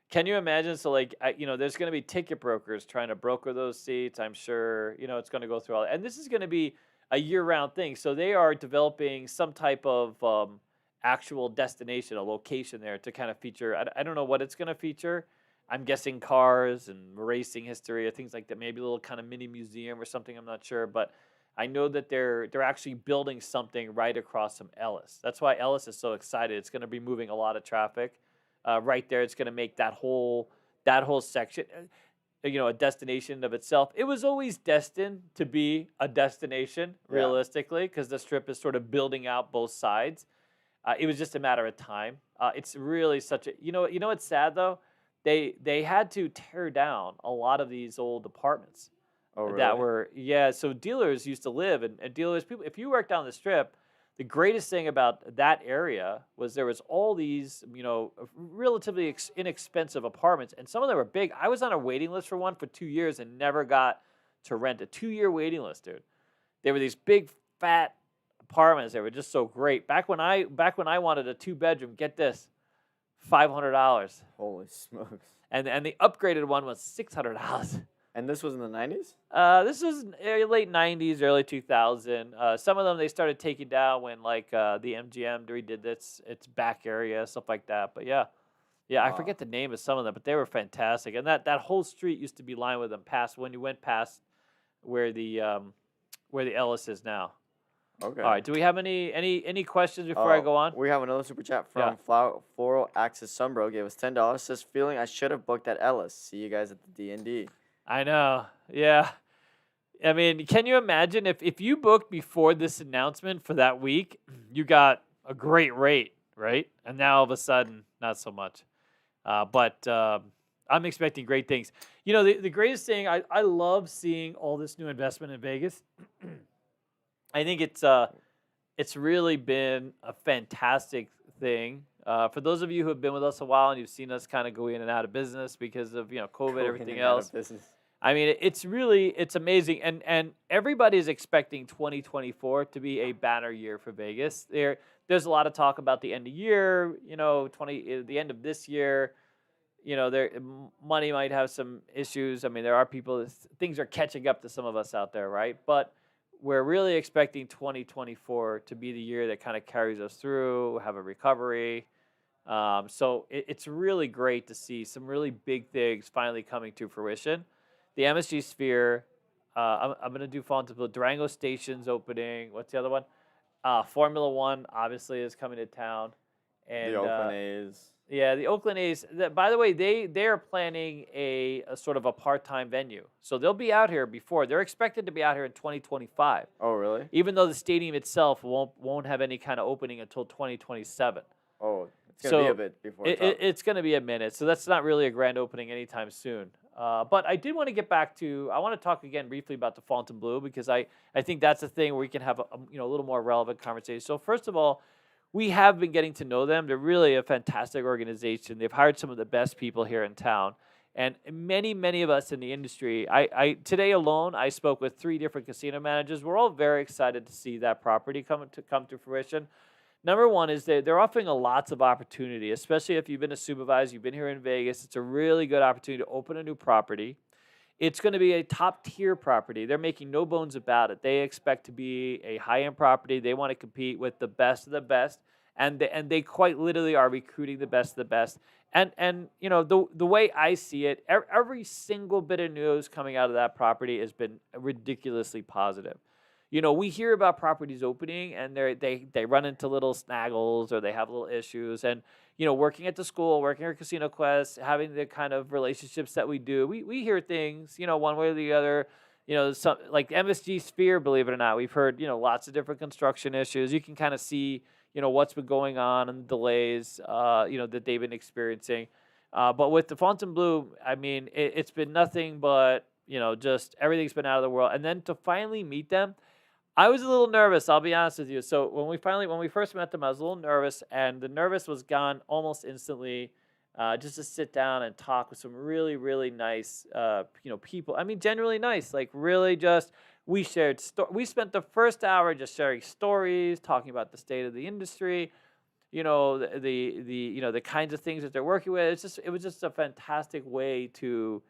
can you imagine? So, like, there's going to be ticket brokers trying to broker those seats. I'm sure, it's going to go through all that. And this is going to be a year-round thing. So they are developing some type of actual destination, a location there to kind of feature. I don't know what it's going to feature. I'm guessing cars and racing history or things like that. Maybe a little kind of mini museum or something. I'm not sure. But I know that they're actually building something right across from Ellis. That's why Ellis is so excited. It's going to be moving a lot of traffic. Right there, it's going to make that whole section, a destination of itself. It was always destined to be a destination, realistically, because the Strip is sort of building out both sides. It was just a matter of time. It's really such a, what's sad though? They had to tear down a lot of these old apartments. Oh, really? That were, so dealers used to live, and dealers, people, if you worked down the Strip, the greatest thing about that area was there was all these, relatively inexpensive apartments, and some of them were big. I was on a waiting list for one for 2 years and never got to rent. A 2-year waiting list, dude. They were these big, fat apartments. They were just so great. Back when I wanted a 2-bedroom, get this, $500. Holy smokes. And the upgraded one was $600. And this was in the 90s? This was late 90s, early 2000. Some of them they started taking down when the MGM redid its back area, stuff like that. But yeah, I forget the name of some of them, but they were fantastic. And that whole street used to be lined with them past when you went past where the Ellis is now. Okay. All right. Do we have any questions before I go on? We have another super chat from Floral Axis Sunbro. Gave us $10. Says, feeling I should have booked at Ellis. See you guys at the D&D. I know. Yeah. I mean, can you imagine if you booked before this announcement for that week, you got a great rate, right? And now all of a sudden, not so much. But I'm expecting great things. The greatest thing, I love seeing all this new investment in Vegas. I think it's really been a fantastic thing. For those of you who have been with us a while and you've seen us kind of go in and out of business because of COVID, everything else. I mean, it's amazing, and everybody's expecting 2024 to be a banner year for Vegas. There's a lot of talk about the end of year, the end of this year. Money might have some issues. I mean, there are things are catching up to some of us out there, right? But we're really expecting 2024 to be the year that kind of carries us through, have a recovery. So it's really great to see some really big things finally coming to fruition. The MSG Sphere, I'm going to do Fontainebleau. Durango Station's opening. What's the other one? Formula One obviously is coming to town. And The Oakland A's. yeah, the Oakland A's. By the way, they are planning a sort of a part-time venue, so they'll be out here before. They're expected to be out here in 2025. Oh, really? Even though the stadium itself won't have any kind of opening until 2027. Oh, it's gonna be a bit before. It's going to be a minute, so that's not really a grand opening anytime soon. But I did want to get back to. I want to talk again briefly about the Fontainebleau because I think that's a thing where we can have a little more relevant conversation. So first of all, we have been getting to know them. They're really a fantastic organization. They've hired some of the best people here in town. And many of us in the industry, today alone, I spoke with 3 different casino managers. We're all very excited to see that property come to fruition. Number one is they're offering lots of opportunity, especially if you've been a supervisor, you've been here in Vegas. It's a really good opportunity to open a new property. It's going to be a top-tier property. They're making no bones about it. They expect to be a high-end property. They want to compete with the best of the best, and they quite literally are recruiting the best of the best. And the way I see it, every single bit of news coming out of that property has been ridiculously positive. We hear about properties opening, and they run into little snaggles or they have little issues. And working at the school, working at Casino Quest, having the kind of relationships that we do, we hear things, one way or the other. Some like MSG Sphere, believe it or not, we've heard lots of different construction issues. You can kind of see what's been going on and delays that they've been experiencing. But with the Fontainebleau, I mean, it's been nothing but just everything's been out of the world. And then to finally meet them, I was a little nervous, I'll be honest with you. So when we first met them, I was a little nervous, and the nervous was gone almost instantly. Just to sit down and talk with some really, really nice, people. I mean, genuinely nice. Like really, we shared. We spent the first hour just sharing stories, talking about the state of the industry. The kinds of things that they're working with. It was just a fantastic way to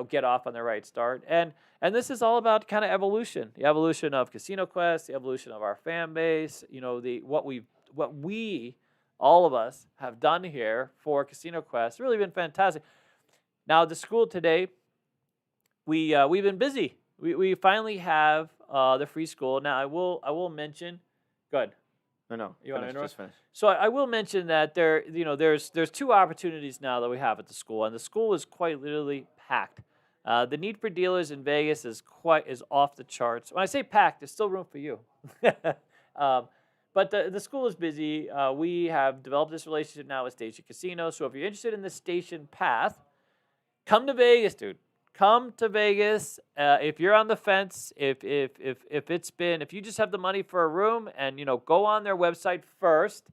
get off on the right start. And this is all about kind of evolution, the evolution of Casino Quest, the evolution of our fan base, what we, all of us, have done here for Casino Quest. Really been fantastic. Now, the school today, we've been busy. We finally have the free school. Now, I will mention, go ahead. No. You want to interrupt? Just finish. So I will mention that there's 2 opportunities now that we have at the school, and the school is quite literally packed. The need for dealers in Vegas is off the charts. When I say packed, there's still room for you. But the school is busy. We have developed this relationship now with Station Casino. So if you're interested in the Station path, come to Vegas, dude. Come to Vegas. If you're on the fence, if you just have the money for a room, and go on their website first,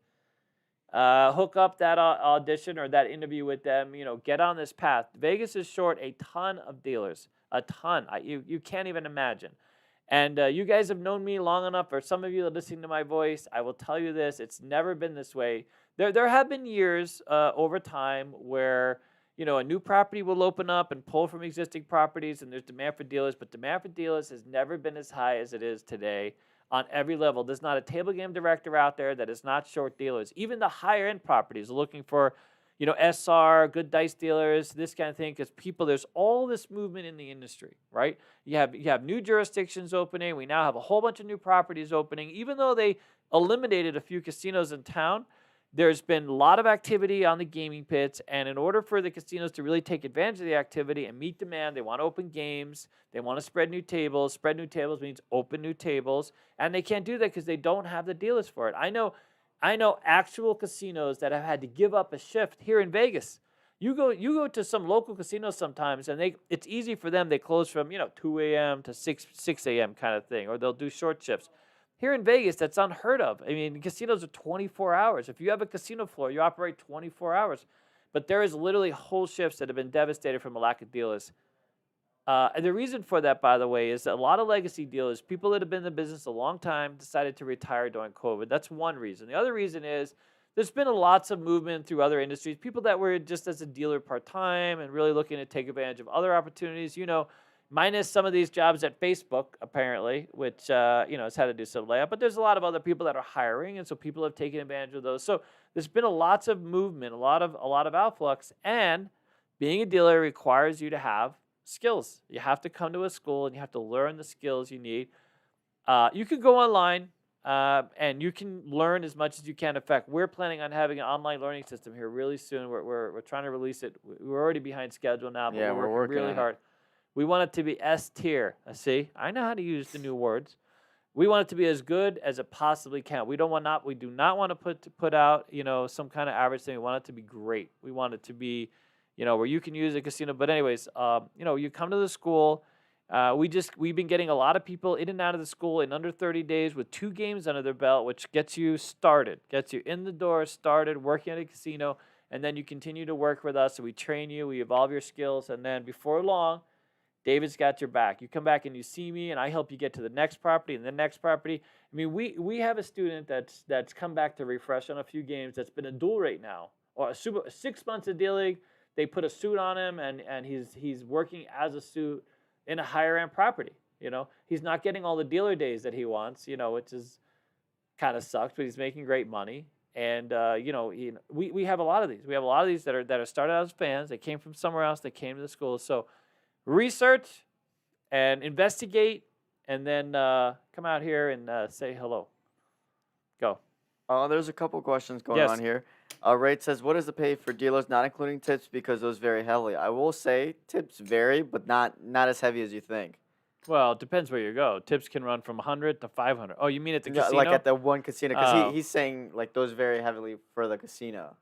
hook up that audition or that interview with them. Get on this path. Vegas is short a ton of dealers, a ton. You can't even imagine. And you guys have known me long enough, or some of you that are listening to my voice, I will tell you this: it's never been this way. There have been years over time where a new property will open up and pull from existing properties, and there's demand for dealers, but demand for dealers has never been as high as it is today on every level. There's not a table game director out there that is not short dealers. Even the higher end properties are looking for, SR, good dice dealers, this kind of thing, because there's all this movement in the industry, right? You have new jurisdictions opening. We now have a whole bunch of new properties opening. Even though they eliminated a few casinos in town, there's been a lot of activity on the gaming pits, and in order for the casinos to really take advantage of the activity and meet demand, they want to open games, they want to spread new tables. Spread new tables means open new tables, and they can't do that because they don't have the dealers for it. I know actual casinos that have had to give up a shift here in Vegas. You go to some local casinos sometimes, and it's easy for them. They close from 2 a.m. to 6 a.m. kind of thing, or they'll do short shifts. Here in Vegas, that's unheard of. I mean, casinos are 24 hours. If you have a casino floor, you operate 24 hours. But there is literally whole shifts that have been devastated from a lack of dealers. And the reason for that, by the way, is that a lot of legacy dealers, people that have been in the business a long time, decided to retire during COVID. That's one reason. The other reason is there's been lots of movement through other industries. People that were just as a dealer part-time and really looking to take advantage of other opportunities. minus some of these jobs at Facebook, apparently, which has had to do some layoff. But there's a lot of other people that are hiring, and so people have taken advantage of those. So there's been lots of movement, a lot of outflux, and being a dealer requires you to have skills. You have to come to a school and you have to learn the skills you need. You can go online and you can learn as much as you can. In fact, we're planning on having an online learning system here really soon. We're trying to release it. We're already behind schedule now, but we're working really hard. We want it to be S tier. See, I know how to use the new words. We want it to be as good as it possibly can. We do not want to put out some kind of average thing. We want it to be great. We want it to be where you can use a casino. But anyways, you come to the school. We've been getting a lot of people in and out of the school in under 30 days with 2 games under their belt, which gets you started, gets you in the door, started working at a casino, and then you continue to work with us. So we train you, we evolve your skills, and then before long, David's got your back. You come back and you see me, and I help you get to the next property and the next property. I mean, we have a student that's come back to refresh on a few games that's been a dual rate now, or 6 months of dealing. They put a suit on him, and he's working as a suit in a higher end property. He's not getting all the dealer days that he wants, which is kind of sucks, but he's making great money. And we have a lot of these. We have a lot of these that are started out as fans. They came from somewhere else. They came to the school. So research and investigate, and then come out here and say hello. Go. There's a couple questions going on here. Raid says, what is the pay for dealers not including tips because those vary heavily? I will say tips vary, but not as heavy as you think. Well, it depends where you go. Tips can run from 100 to 500. Oh, you mean at the casino? Like at the one casino, because he's saying like those vary heavily for the casino.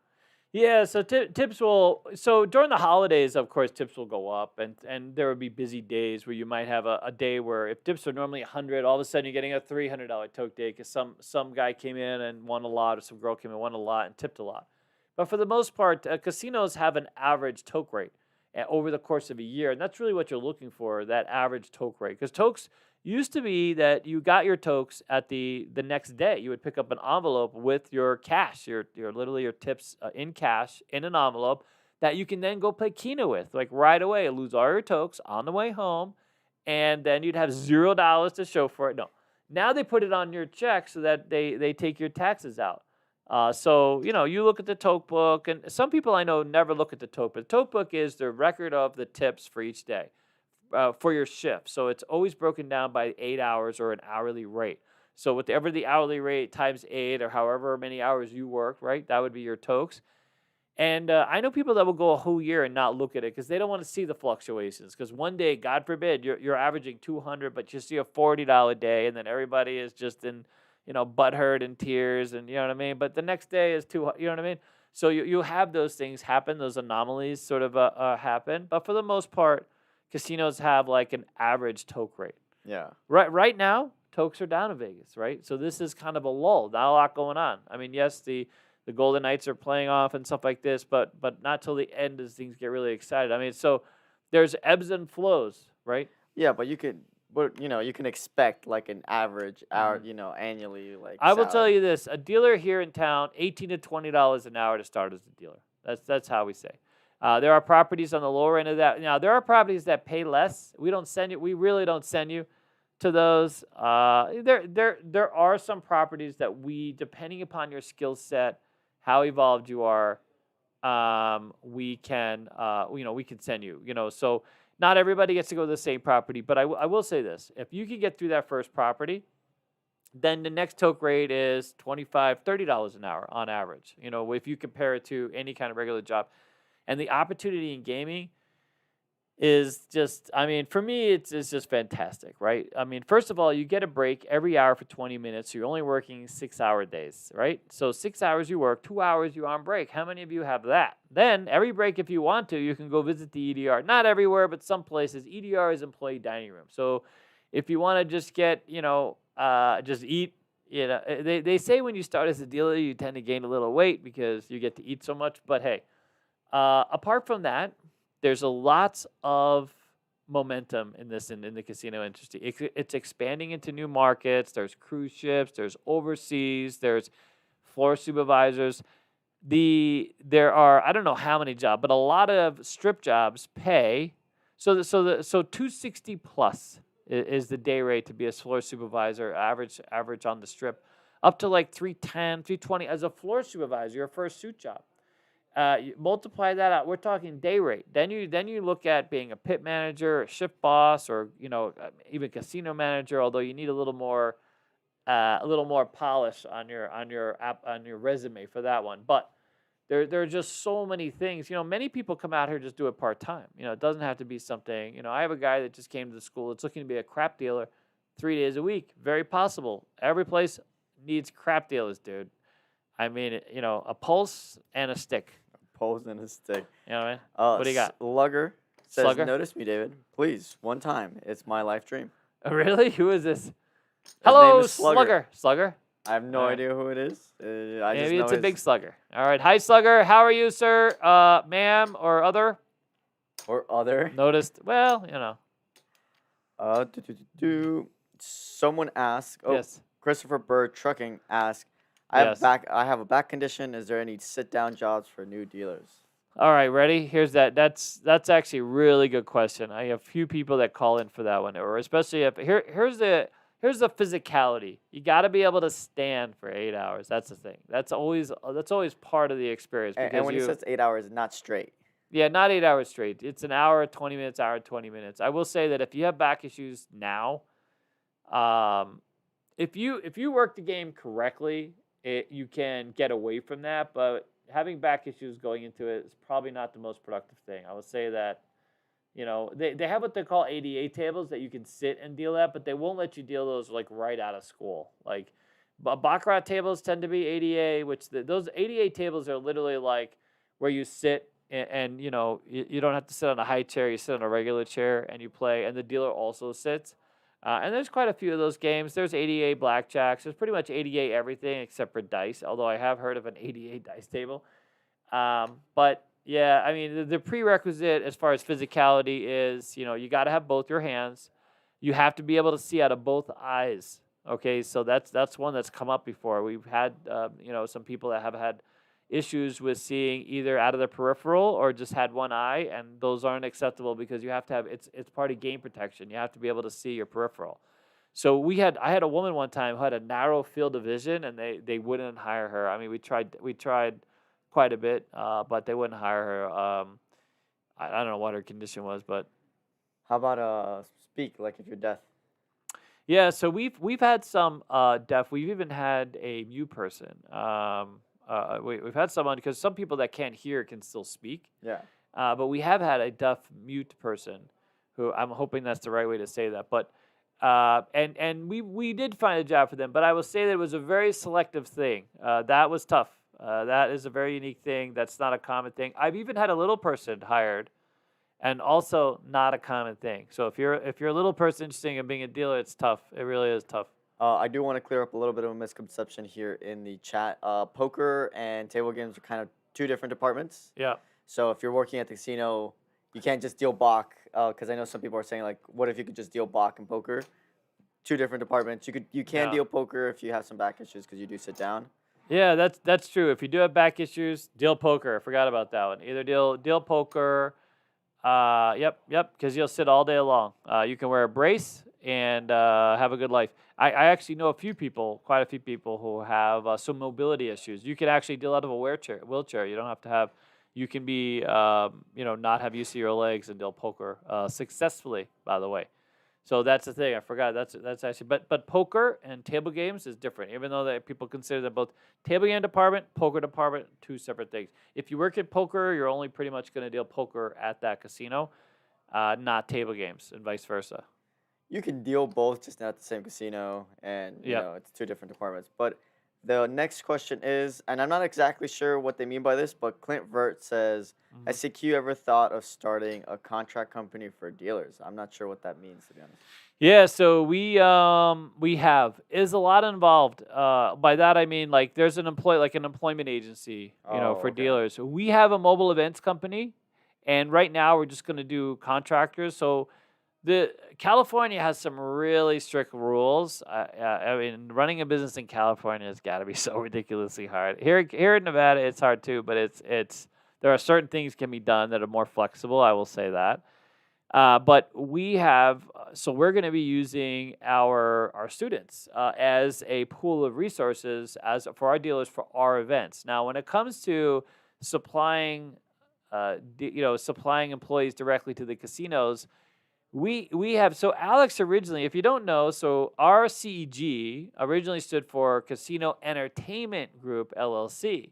Yeah, so tips will. So during the holidays, of course, tips will go up, and there will be busy days where you might have a day where if tips are normally 100, all of a sudden you're getting a $300 toke day because some guy came in and won a lot, or some girl came in and won a lot and tipped a lot. But for the most part, casinos have an average toke rate over the course of a year, and that's really what you're looking for, that average toke rate. Because tokes used to be that you got your tokes at the next day. You would pick up an envelope with your cash, your literally your tips in cash in an envelope that you can then go play Keno with, like right away. Lose all your tokes on the way home, and then you'd have $0 to show for it. No, now they put it on your check so that they take your taxes out. So you look at the toke book, and some people I know never look at the toke book. The toke book is the record of the tips for each day. For your shift. So it's always broken down by 8 hours or an hourly rate. So whatever the hourly rate times 8 or however many hours you work, right, that would be your tokes. And I know people that will go a whole year and not look at it because they don't want to see the fluctuations. Because one day, God forbid, you're averaging 200, but you see a $40 day, and then everybody is just in, butthurt and tears, and you know what I mean. But the next day is you know what I mean. So you have those things happen, those anomalies sort of happen. But for the most part, casinos have like an average toke rate. Yeah. Right now, tokes are down in Vegas, right? So this is kind of a lull. Not a lot going on. I mean, yes, the Golden Knights are playing off and stuff like this, but not till the end as things get really excited. I mean, so there's ebbs and flows, right? Yeah, but you can expect like an average hour, annually. Like I will tell you this: a dealer here in town, $18 to $20 an hour to start as a dealer. That's how we say. There are properties on the lower end of that. Now, there are properties that pay less. We really don't send you to those. There are some properties that depending upon your skill set, how evolved you are, we can send you. So not everybody gets to go to the same property. But I will say this: if you can get through that first property, then the next toke rate is $25, $30 an hour on average. If you compare it to any kind of regular job. And the opportunity in gaming is just, for me, it's just fantastic, right? First of all, you get a break every hour for 20 minutes. So you're only working 6-hour days, right? So 6 hours you work, 2 hours you're on break. How many of you have that? Then every break, if you want to, you can go visit the EDR. Not everywhere, but some places. EDR is employee dining room. So if you want to just get, just eat, they say when you start as a dealer, you tend to gain a little weight because you get to eat so much. But hey, apart from that, there's a lots of momentum in the casino industry. It's expanding into new markets. There's cruise ships. There's overseas. There's floor supervisors. There are, I don't know how many jobs, but a lot of strip jobs pay So 260 plus is the day rate to be a floor supervisor, average on the strip, up to like 310, 320 as a floor supervisor, your first suit job. You multiply that out. We're talking day rate. Then you look at being a pit manager, a shift boss, or even casino manager. Although you need a little more polish on your resume for that one. But there are just so many things. Many people come out here just do it part time. It doesn't have to be something. I have a guy that just came to the school. It's looking to be a crap dealer, 3 days a week. Very possible. Every place needs crap dealers, dude. I mean, a pulse and a stick. Pulse and a stick. You know what I mean? What do you got? Slugger says, Slugger? notice me, David. Please, one time. It's my life dream. Oh, really? Who is this? His Hello, name is Slugger. Slugger? I have no idea who it is. I just Maybe know it's a his- big slugger. All right. Hi, Slugger. How are you, sir? Ma'am or other? Or other. Noticed? Well, Someone asked. Oh, Yes. Christopher Bird Trucking asked. Yes. I have a back condition. Is there any sit-down jobs for new dealers? All right, ready? Here's that. That's actually a really good question. I have a few people that call in for that one, or especially if here's the physicality. You got to be able to stand for 8 hours. That's the thing. That's always part of the experience. And when he says 8 hours, not straight. Yeah, not 8 hours straight. It's an hour, 20 minutes, hour, 20 minutes. I will say that if you have back issues now, if you work the game correctly, you can get away from that. But having back issues going into it is probably not the most productive thing. I would say that, they have what they call ADA tables that you can sit and deal at, but they won't let you deal those like right out of school. Like, Baccarat tables tend to be ADA, which those ADA tables are literally like where you sit and you don't have to sit on a high chair. You sit on a regular chair and you play, and the dealer also sits. And there's quite a few of those games. There's ADA blackjacks. There's pretty much ADA everything except for dice, although I have heard of an ADA dice table. But, yeah, I mean, the prerequisite as far as physicality is, you got to have both your hands. You have to be able to see out of both eyes. Okay, so that's one that's come up before. We've had, some people that have had issues with seeing either out of the peripheral or just had one eye, and those aren't acceptable because you have to have it's part of game protection. You have to be able to see your peripheral. So I had a woman one time who had a narrow field of vision, and they wouldn't hire her. I mean, we tried quite a bit, but they wouldn't hire her. I don't know what her condition was, but How about speak, like if you're deaf? yeah. So we've had some deaf. We've even had a mute person. We've had someone, because some people that can't hear can still speak. Yeah. But we have had a deaf mute person, who I'm hoping that's the right way to say that. But and we did find a job for them. But I will say that it was a very selective thing. That was tough. That is a very unique thing. That's not a common thing. I've even had a little person hired, and also not a common thing. So if you're a little person interested in being a dealer, it's tough. It really is tough. I do want to clear up a little bit of a misconception here in the chat. Poker and table games are kind of two different departments. Yeah. So if you're working at the casino, you can't just deal Bach, because I know some people are saying, like, what if you could just deal Bach and poker? Two different departments. You can Yeah. deal poker if you have some back issues, because you do sit down. Yeah, that's true. If you do have back issues, deal poker. I forgot about that one. Either deal poker. Yep, because you'll sit all day long. You can wear a brace and have a good life. I actually know quite a few people who have some mobility issues. You can actually deal out of a wheelchair. You don't have to have. You can be, not have use of your legs and deal poker successfully. By the way, so that's the thing. I forgot. That's actually. But poker and table games is different. Even though that people consider that both table game department, poker department, two separate things. If you work at poker, you're only pretty much going to deal poker at that casino, not table games, and vice versa. You can deal both, just not at the same casino, and Yep. it's two different departments. But the next question is, and I'm not exactly sure what they mean by this, but Clint Vert says, "Has CQ ever thought of starting a contract company for dealers?" I'm not sure what that means, to be honest. Yeah, so we have is a lot involved. By that I mean, like, there's an employment agency, Oh, for okay. dealers. We have a mobile events company, and right now we're just going to do contractors. So the California has some really strict rules. I mean, running a business in California has got to be so ridiculously hard. Here in Nevada, it's hard too, but it's there are certain things can be done that are more flexible. I will say that. But we have, so we're going to be using our students as a pool of resources as for our dealers for our events. Now, when it comes to supplying, supplying employees directly to the casinos, we have, so Alex originally, if you don't know, so our CEG originally stood for Casino Entertainment Group LLC.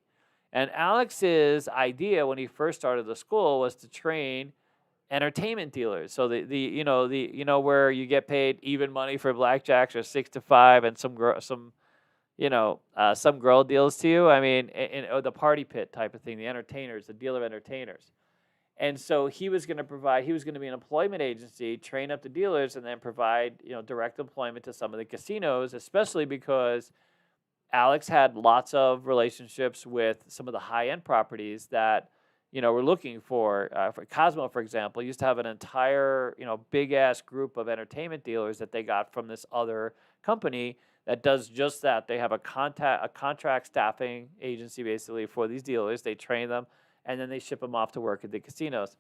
And Alex's idea when he first started the school was to train entertainment dealers. So where you get paid even money for blackjacks or 6 to 5 and some girl deals to you. I mean, or the party pit type of thing, the entertainers, the dealer entertainers. And so he was going to be an employment agency, train up the dealers, and then provide, direct employment to some of the casinos, especially because Alex had lots of relationships with some of the high-end properties that, we're looking for. For Cosmo, for example, used to have an entire, big-ass group of entertainment dealers that they got from this other company that does just that. They have a contract staffing agency, basically, for these dealers. They train them, and then they ship them off to work at the casinos.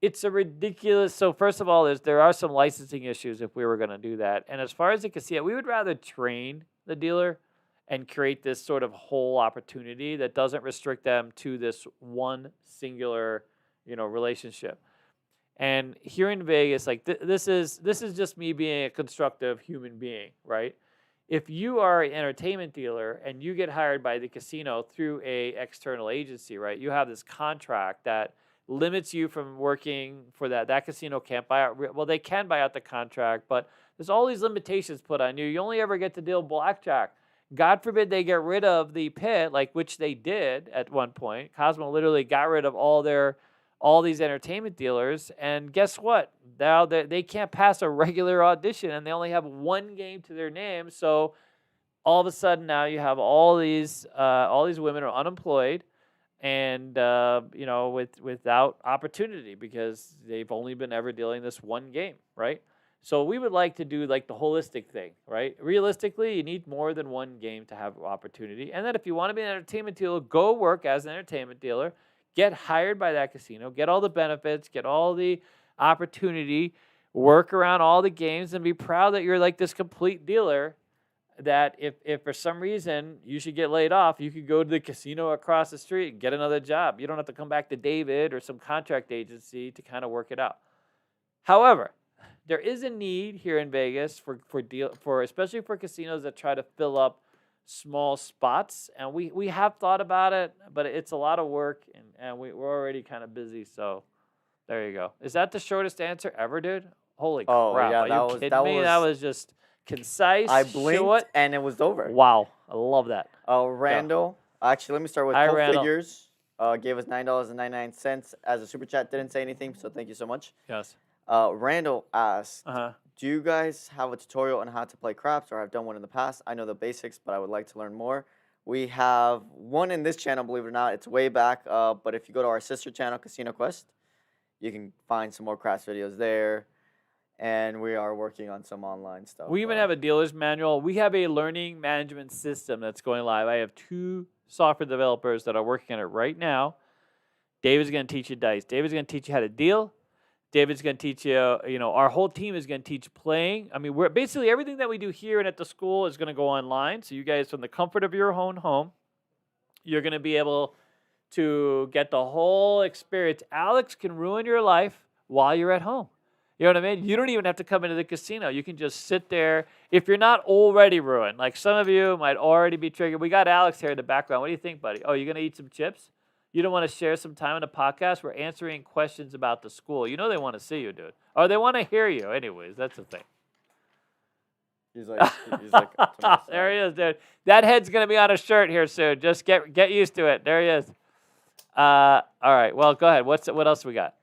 It's a ridiculous. So first of all, there are some licensing issues if we were going to do that. And as far as the casino, we would rather train the dealer and create this sort of whole opportunity that doesn't restrict them to this one singular, relationship. And here in Vegas, like this is just me being a constructive human being, right? If you are an entertainment dealer and you get hired by the casino through a external agency, right? You have this contract that limits you from working for that. That casino can't buy out. Well, they can buy out the contract, but there's all these limitations put on you. You only ever get to deal blackjack. God forbid they get rid of the pit, like which they did at one point. Cosmo literally got rid of all these entertainment dealers, and guess what? Now they can't pass a regular audition, and they only have one game to their name. So all of a sudden now you have all these women are unemployed, and without opportunity because they've only been ever dealing this one game, right? So we would like to do like the holistic thing, right? Realistically, you need more than one game to have opportunity, and then if you want to be an entertainment dealer, go work as an entertainment dealer. Get hired by that casino, get all the benefits, get all the opportunity, work around all the games, and be proud that you're like this complete dealer that if for some reason you should get laid off, you could go to the casino across the street and get another job. You don't have to come back to David or some contract agency to kind of work it out. However, there is a need here in Vegas for especially for casinos that try to fill up small spots, and we have thought about it, but it's a lot of work, and we're already kind of busy, so there you go. Is that the shortest answer ever, dude? Holy crap. Yeah, Are you kidding me? That was just concise, I blinked short. and it was over. Wow, I love that. Randall, actually, let me start with Hi, Cold Randall. Figures. Gave us $9.99 as a super chat. Didn't say anything, so thank you so much. Yes. Randall asked, Uh-huh. do you guys have a tutorial on how to play craps, or I've done one in the past? I know the basics, but I would like to learn more. We have one in this channel, believe it or not. It's way back, but if you go to our sister channel, Casino Quest, you can find some more craps videos there. And we are working on some online stuff. We even have a dealer's manual. We have a learning management system that's going live. I have 2 software developers that are working on it right now. David's going to teach you dice. David's going to teach you how to deal. David's going to teach you, our whole team is going to teach playing. I mean, we're basically everything that we do here and at the school is going to go online. So you guys, from the comfort of your own home, you're going to be able to get the whole experience. Alex can ruin your life while you're at home. You know what I mean? You don't even have to come into the casino. You can just sit there. If you're not already ruined, like some of you might already be triggered. We got Alex here in the background. What do you think, buddy? Oh, you're going to eat some chips? You don't want to share some time in the podcast? We're answering questions about the school. You know they want to see you, dude. Or they want to hear you. Anyways, that's the thing. He's like there he is, dude. That head's going to be on a shirt here soon. Just get used to it. There he is. All right. Well, go ahead. What else we got?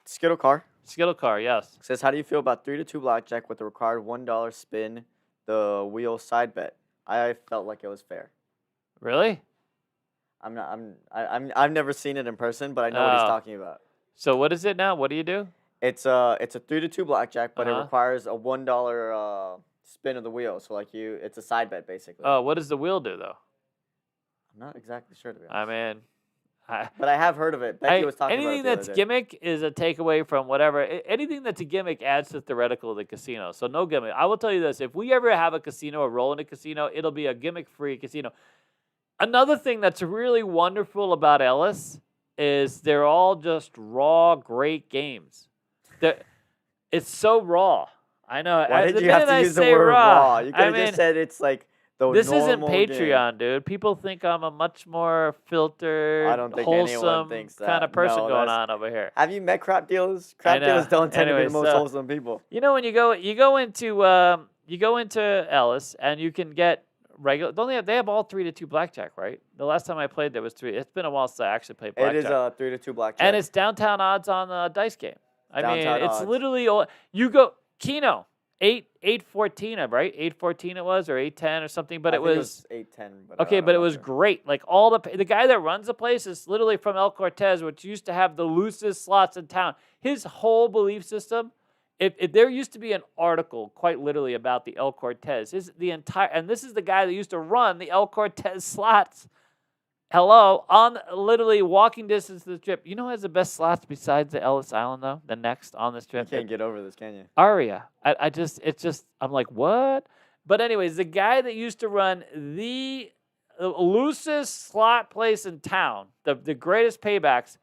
Skittle Car. Skittle Car, yes. Says, how do you feel about 3-2 blackjack with the required $1 spin the wheel side bet? I felt like it was fair. Really? I've never seen it in person, but I know what he's talking about. So what is it now? What do you do? It's a 3-2 blackjack, but it requires a $1 spin of the wheel. So it's a side bet basically. Oh, what does the wheel do though? I'm not exactly sure to be honest. I mean, But I have heard of it. Becky was talking about it anything the other that's day. gimmick is a takeaway from whatever. Anything that's a gimmick adds to the theoretical of the casino. So no gimmick. I will tell you this: if we ever have a casino, a roll in a casino, it'll be a gimmick-free casino. Another thing that's really wonderful about Ellis is they're all just raw, great games. It's so raw. I know. Why the did you have minute to I use the say word raw? You could I have mean, just said it's like the this isn't normal game. Patreon, dude. People think I'm a much more filtered, I don't think anyone wholesome thinks that. kind of person No, going that's- on over here. Have you met crap dealers? I Crap dealers know. don't tend to be Anyway, the most so- wholesome people. You know when you go into Ellis and you can get regular. Don't they have all 3-2 blackjack, right? The last time I played there was 3. It's been a while since I actually played blackjack. It is a 3-2 blackjack. And it's downtown odds on the dice game. I mean, Downtown it's odds. literally you go Keno 8-14, right? 8-14 it was, or 8-10 or something. But I it think was 8-10. okay. But it was great. Like all the guy that runs the place is literally from El Cortez, which used to have the loosest slots in town. His whole belief system. If there used to be an article, quite literally, about the El Cortez, and this is the guy that used to run the El Cortez slots. Hello, on literally walking distance to the strip. You know who has the best slots besides the Ellis Island though? The next on the You strip. can't get over this, can you? Aria. I'm like, what? But anyways, the guy that used to run the loosest slot place in town, the greatest paybacks.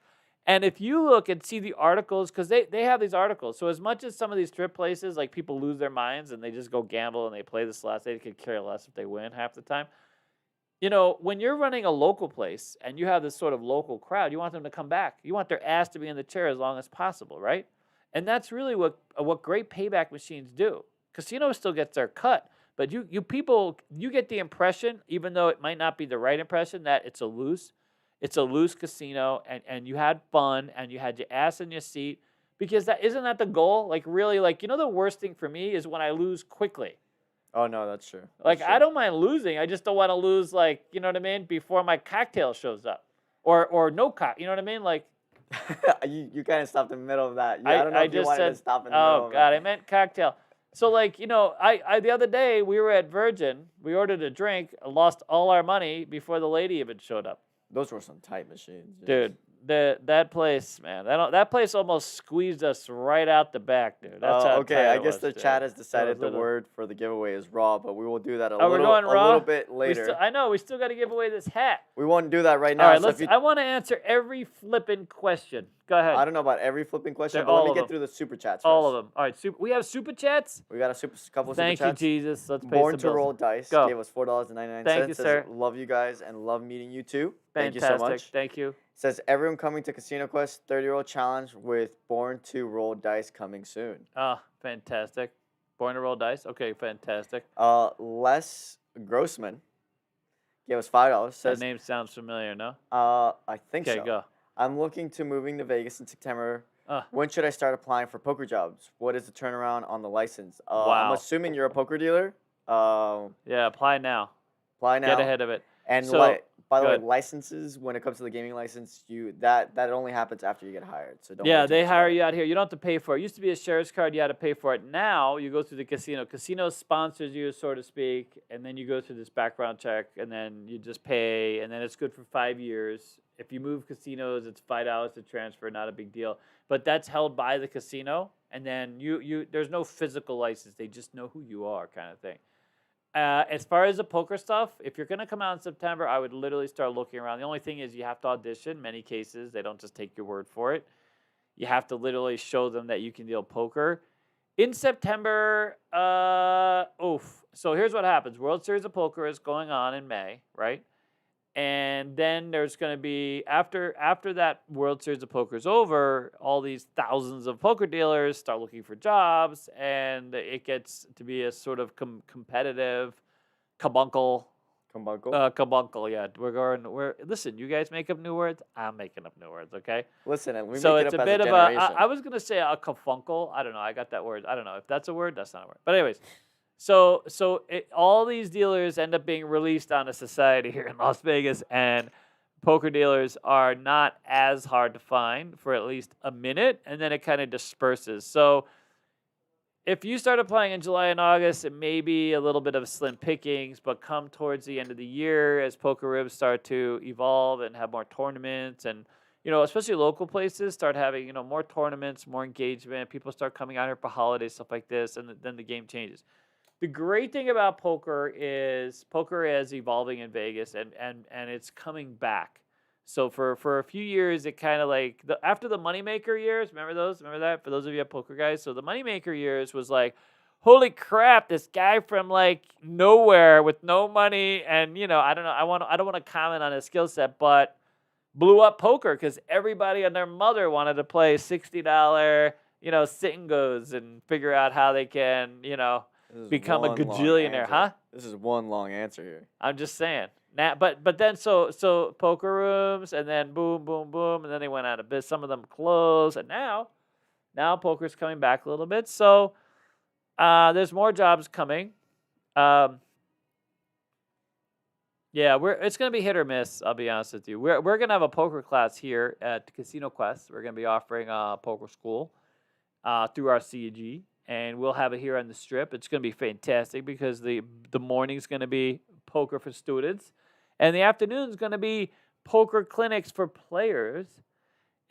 And if you look and see the articles, because they have these articles. So as much as some of these strip places, like people lose their minds and they just go gamble and they play the slots, they could care less if they win half the time. You know, when you're running a local place and you have this sort of local crowd, you want them to come back. You want their ass to be in the chair as long as possible, right? And that's really what great payback machines do. Casino still gets their cut, but you people, you get the impression, even though it might not be the right impression, that it's a loose casino and you had fun and you had your ass in your seat, because isn't that the goal? Like really, like, you know, the worst thing for me is when I lose quickly. Oh, no, that's true. Like, I don't mind losing. I just don't want to lose, like, you know what I mean, before my cocktail shows up. Or no you know what I mean? Like, you kind of stopped in the middle of that. I don't know if you just wanted said, to stop in the middle oh, of God, it. I meant cocktail. So, like, you know, I the other day, we were at Virgin. We ordered a drink, lost all our money before the lady even showed up. Those were some tight machines. Dude, that place, man, that place almost squeezed us right out the back, dude. That's how okay, tight I it guess was, the dude. chat has That was decided the little- word for the giveaway is raw, but we will do that a we're going raw? little bit later. I know, we still got to give away this hat. We won't do that right now. All right, so if I want to answer every flipping question. Go ahead. I don't know about every flipping question, They're but let all me of get them. through the super chats All first. of them. All right, we have super chats. We got a couple super Thank you, chats. Jesus. Let's pay Born some to bills. Roll Dice Go. gave us $4.99. Thank you, Says, sir. love you guys and love meeting you too. Thank you Fantastic. so much. Thank you. Says everyone coming to Casino Quest 30-year-old challenge with Born to Roll Dice coming soon. Ah, fantastic. Born to roll dice. Okay, fantastic. Les Grossman gave us $5. That Says name sounds familiar, no? I think Okay, so. go. I'm looking to moving to Vegas in September. Ah. When should I start applying for poker jobs? What is the turnaround on the license? I'm Wow. assuming you're a poker dealer. Yeah, apply now. Apply now. Get ahead of it. And So, by the way, good. licenses, when it comes to the gaming license, that only happens after you get hired. So don't. Yeah, worry too they much hire about you out here. You don't have to pay for it. It used to be a sheriff's card. You had to pay for it. Now you go through the casino. Casino sponsors you, so to speak, and then you go through this background check, and then you just pay, and then it's good for 5 years. If you move casinos, it's $5 to transfer, not a big deal. But that's held by the casino, and then you there's no physical license. They just know who you are, kind of thing. As far as the poker stuff, if you're going to come out in September, I would literally start looking around. The only thing is you have to audition. Many cases, they don't just take your word for it. You have to literally show them that you can deal poker. In September, so here's what happens. World Series of Poker is going on in May, right? And then there's going to be, after that World Series of Poker is over, all these thousands of poker dealers start looking for jobs, and it gets to be a sort of competitive carbuncle. Carbuncle, yeah. Listen, you guys make up new words. I'm making up new words, okay? Listen, and we So make it's it a up bit as of a generation. I was going to say a cafuncle. I don't know. I got that word. I don't know. If that's a word, that's not a word. But anyways. So all these dealers end up being released on a society here in Las Vegas, and poker dealers are not as hard to find for at least a minute, and then it kind of disperses. So if you started playing in July and August, it may be a little bit of slim pickings, but come towards the end of the year, as poker rooms start to evolve and have more tournaments, and especially local places start having more tournaments, more engagement. People start coming out here for holidays, stuff like this, and then the game changes. The great thing about poker is evolving in Vegas, and it's coming back. So for a few years, it kind of like after the moneymaker years. Remember those? Remember that? For those of you poker guys, so the moneymaker years was like, holy crap! This guy from like nowhere with no money, and I don't know. I don't want to comment on his skill set, but blew up poker because everybody and their mother wanted to play $60, sit and goes and figure out how they can, become a gajillionaire, huh? This is one long answer here. I'm just saying. Now, but then so poker rooms, and then boom, boom, boom, and then they went out of business. Some of them closed, and now poker's coming back a little bit. So there's more jobs coming. Yeah, it's gonna be hit or miss. I'll be honest with you. We're gonna have a poker class here at Casino Quest. We're gonna be offering a poker school through our CEG. And we'll have it here on the Strip. It's going to be fantastic because the morning's going to be poker for students, and the afternoon's going to be poker clinics for players.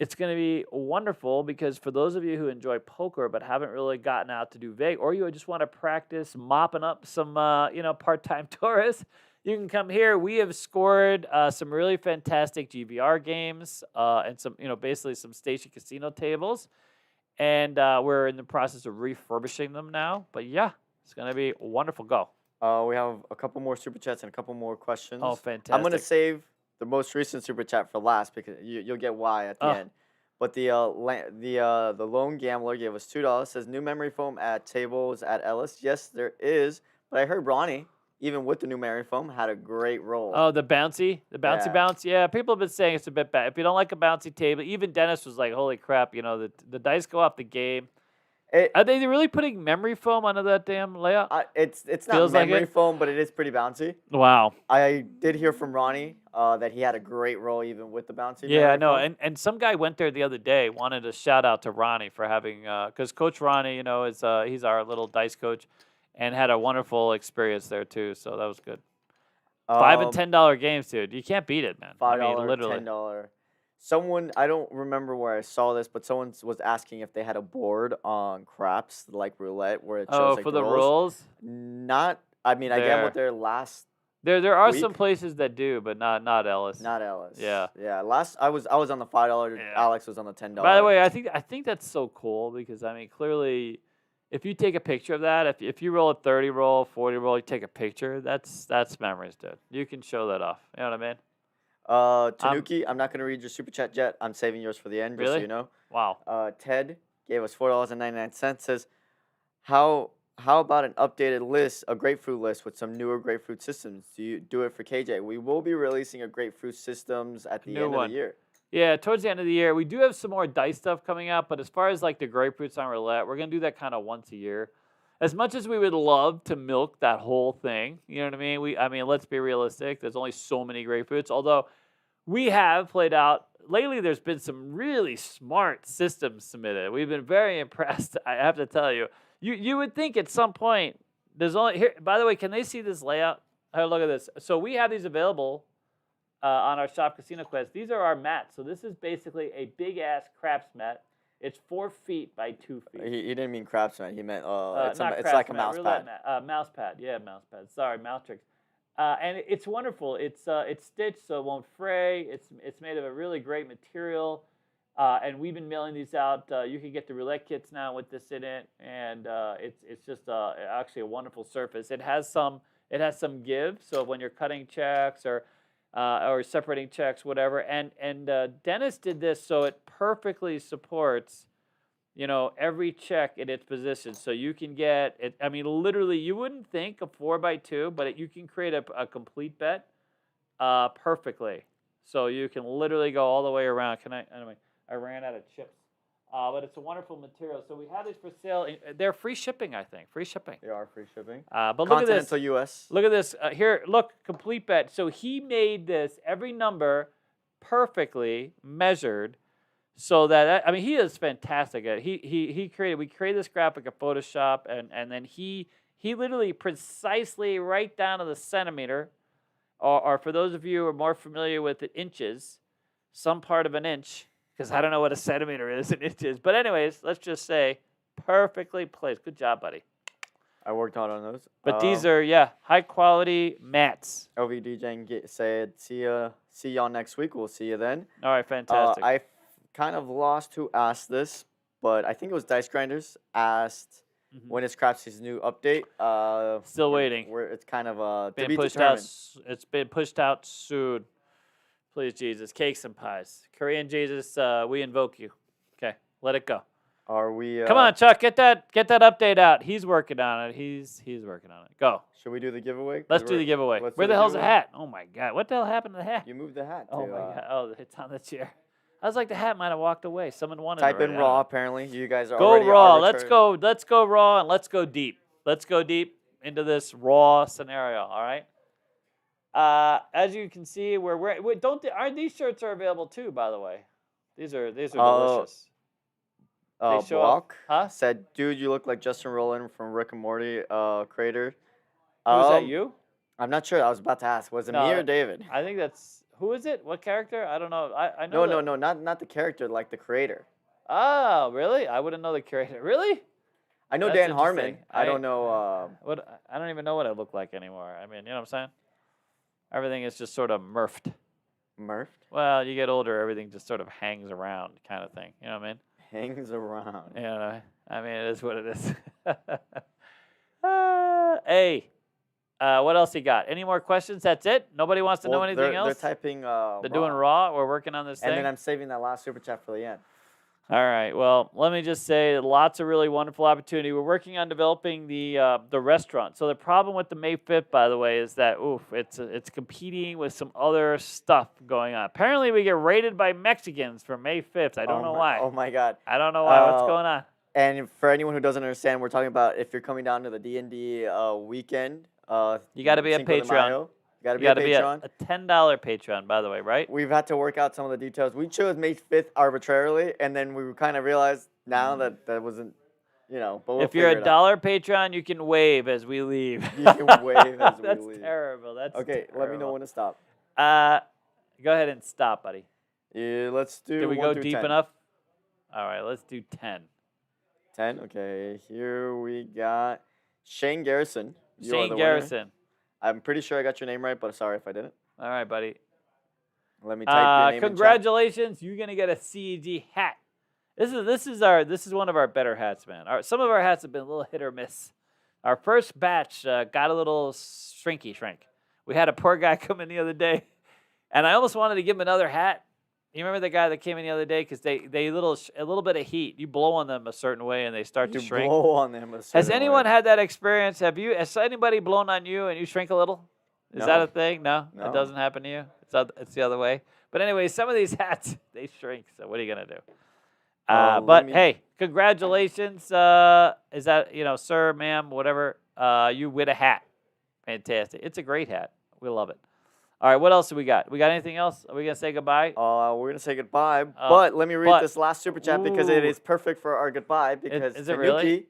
It's going to be wonderful because for those of you who enjoy poker but haven't really gotten out to do Vegas, or you just want to practice mopping up some part-time tourists, you can come here. We have scored some really fantastic GVR games and some basically some station casino tables. And we're in the process of refurbishing them now. But yeah, it's going to be wonderful. Go. We have a couple more super chats and a couple more questions. Oh, fantastic. I'm going to save the most recent super chat for last because you'll get why at the end. But the lone gambler gave us $2. Says new memory foam at tables at Ellis. Yes, there is. But I heard Ronnie, even with the new memory foam, had a great roll. Oh, the bouncy bounce. Yeah, people have been saying it's a bit bad. If you don't like a bouncy table, even Dennis was like, "Holy crap!" The dice go off the game. Are they really putting memory foam onto that damn layout? It's not Feels like memory it. foam, but it is pretty bouncy. Wow. I did hear from Ronnie that he had a great roll even with the bouncy. Yeah, I know. foam. And some guy went there the other day. Wanted to shout out to Ronnie for having because Coach Ronnie, is he's our little dice coach. And had a wonderful experience there too, so that was good. $5 and $10 games, dude. You can't beat it, man. $5, literally. $10. Someone, I don't remember where I saw this, but someone was asking if they had a board on craps like roulette where it shows like for the rolls. Not. I mean, I get what their last. There are week. Some places that do, but not Ellis. Not Ellis. Yeah. Yeah. Last I was on the $5. Yeah. Alex was on the $10. By the way, I think that's so cool because clearly, if you take a picture of that, if you roll a 30 roll, 40 roll, you take a picture. That's memories, dude. You can show that off. You know what I mean? Tanuki, I'm not gonna read your super chat yet. I'm saving yours for the end, just so you know. Wow. Ted gave us $4.99. Says, how about an updated list, a grapefruit list with some newer grapefruit systems? Do you do it for KJ? We will be releasing a grapefruit systems at the end of the year. Yeah, towards the end of the year. We do have some more dice stuff coming out, but as far as like the grapefruits on roulette, we're going to do that kind of once a year. As much as we would love to milk that whole thing, you know what I mean? Let's be realistic. There's only so many grapefruits, although we have played out. Lately, there's been some really smart systems submitted. We've been very impressed, I have to tell you. You would think at some point, there's only, here. By the way, can they see this layout? Oh, look at this. So we have these available on our shop Casino Quest. These are our mats. So this is basically a big-ass craps mat. It's 4 feet by 2 feet. He didn't mean craps mat. He meant it's craps like a mat, mouse pad. Mouse pad. Yeah, mouse pad. Sorry, mouse tricks. And it's wonderful. It's stitched so it won't fray. It's made of a really great material. And we've been mailing these out. You can get the roulette kits now with this in it, and it's just actually a wonderful surface. It has some give. So when you're cutting checks or separating checks, whatever. And Dennis did this so it perfectly supports, every check in its position. So you can get it. I mean, literally, you wouldn't think a 4x2, but you can create a complete bet perfectly. So you can literally go all the way around. Anyway, I ran out of chips. But it's a wonderful material. So we have these for sale. They're free shipping, I think. Free shipping. They are free shipping. But look at this. Continental U.S. Look at this. Here, look, complete bet. So he made this, every number, perfectly measured. So that I mean, he is fantastic at it. We created this graphic at Photoshop, and then he literally precisely right down to the centimeter, or for those of you who are more familiar with the inches, some part of an inch, because I don't know what a centimeter is in inches. But anyways, let's just say perfectly placed. Good job, buddy. I worked hard on those. But these are high quality mats. LVDJ said, "See y'all next week. We'll see you then." All right, fantastic. I kind of lost who asked this, but I think it was Dice Grinders asked when is Crapsy's new update. Still waiting. It's kind of to Been be pushed determined. out. It's been pushed out soon. Please, Jesus, cakes and pies. Korean Jesus, we invoke you. Okay, let it go. Are we? Come on, Chuck, get that update out. He's working on it. He's working on it. Go. Should we do the giveaway? Let's do the giveaway. let's do Where the the hell's the giveaway. hat? Oh my God, what the hell happened to the hat? You moved the hat. Oh to, my God. Oh, it's on the chair. I was like, the hat might have walked away. Someone wanted Type it. in already. I raw. don't know. Apparently, you guys are Go already raw. arbitrary. Let's go raw, and let's go deep. Let's go deep into this raw scenario. All right. As you can see, these shirts are available too? By the way, these are delicious. They show up- Block huh? said, "Dude, you look like Justin Roiland from Rick and Morty creator." Who's that? You? I'm not sure. I was about to ask. Was it No, me or David? I think that's who is it? What character? I don't know. I know. No, not the character, like the creator. Oh, really? I wouldn't know the character. Really? I know That's Dan Harmon. interesting. I don't know. What? I don't even know what I look like anymore. I mean, you know what I'm saying? Everything is just sort of murphed. Murph Well, you get older, everything just sort of hangs around, kind of thing. You know what I mean? hangs around. You know, I mean, it is what it is. Hey, what else you got? Any more questions? That's it? Nobody wants to know anything they're else? They're typing. They're doing raw. We're working on this And thing. then I'm saving that last super chat for the end. All right. Well, let me just say, lots of really wonderful opportunity. We're working on developing the restaurant. So the problem with the May 5th, by the way, is that it's competing with some other stuff going on. Apparently, we get raided by Mexicans for May 5th. I don't know why. Oh my God. I don't know why. What's going on? And for anyone who doesn't understand, we're talking about if you're coming down to the D&D weekend. You got to be a Cinco de Patreon. Mayo, you got to You be got a to be Patreon. a $10 Patreon, by the way, right? We've had to work out some of the details. We chose May 5th arbitrarily, and then we kind of realized now that that wasn't, but we'll If you're figure a it out. $1 Patreon, you can wave as we leave. You can wave as we That's leave. terrible. That's Okay, let me know terrible. when to stop. Go ahead and stop, buddy. Yeah, let's do. Did we 1 go through deep 10. enough? All right, let's do 10. 10. Okay, here we got Shane Garrison. You are Shane the winner. Garrison. I'm pretty sure I got your name right, but sorry if I didn't. All right, buddy. Let me type your name in chat. Congratulations, you're gonna get a CEG hat. This is one of our better hats, man. Some of our hats have been a little hit or miss. Our first batch got a little shrinky shrink. We had a poor guy come in the other day, and I almost wanted to give him another hat. You remember the guy that came in the other day? Because a little bit of heat. You blow on them a certain way, and they start to You shrink. blow on them a Has certain anyone way. had that experience? Has anybody blown on you and you shrink a little? Is that No. a thing? No, No. it doesn't happen to you. It's the other way. But anyway, some of these hats they shrink. So what are you gonna do? But hey, congratulations. Is that sir, ma'am, whatever? You win a hat. Fantastic. It's a great hat. We love it. All right, what else do we got? We got anything else? Are we gonna say goodbye? We're gonna say goodbye, but let me read this last super chat because it Ooh. is perfect for our goodbye. Because is it really? Tanuki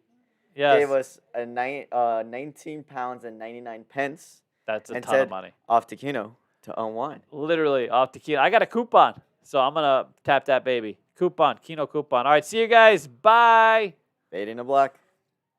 Yes. gave us a 19 pounds and 99 pence That's a and ton of said- money. off to Kino to unwind. Literally off the Kino. I got a coupon, so I'm gonna tap that baby. Coupon, Kino coupon. All right, see you guys. Bye. Fading to black.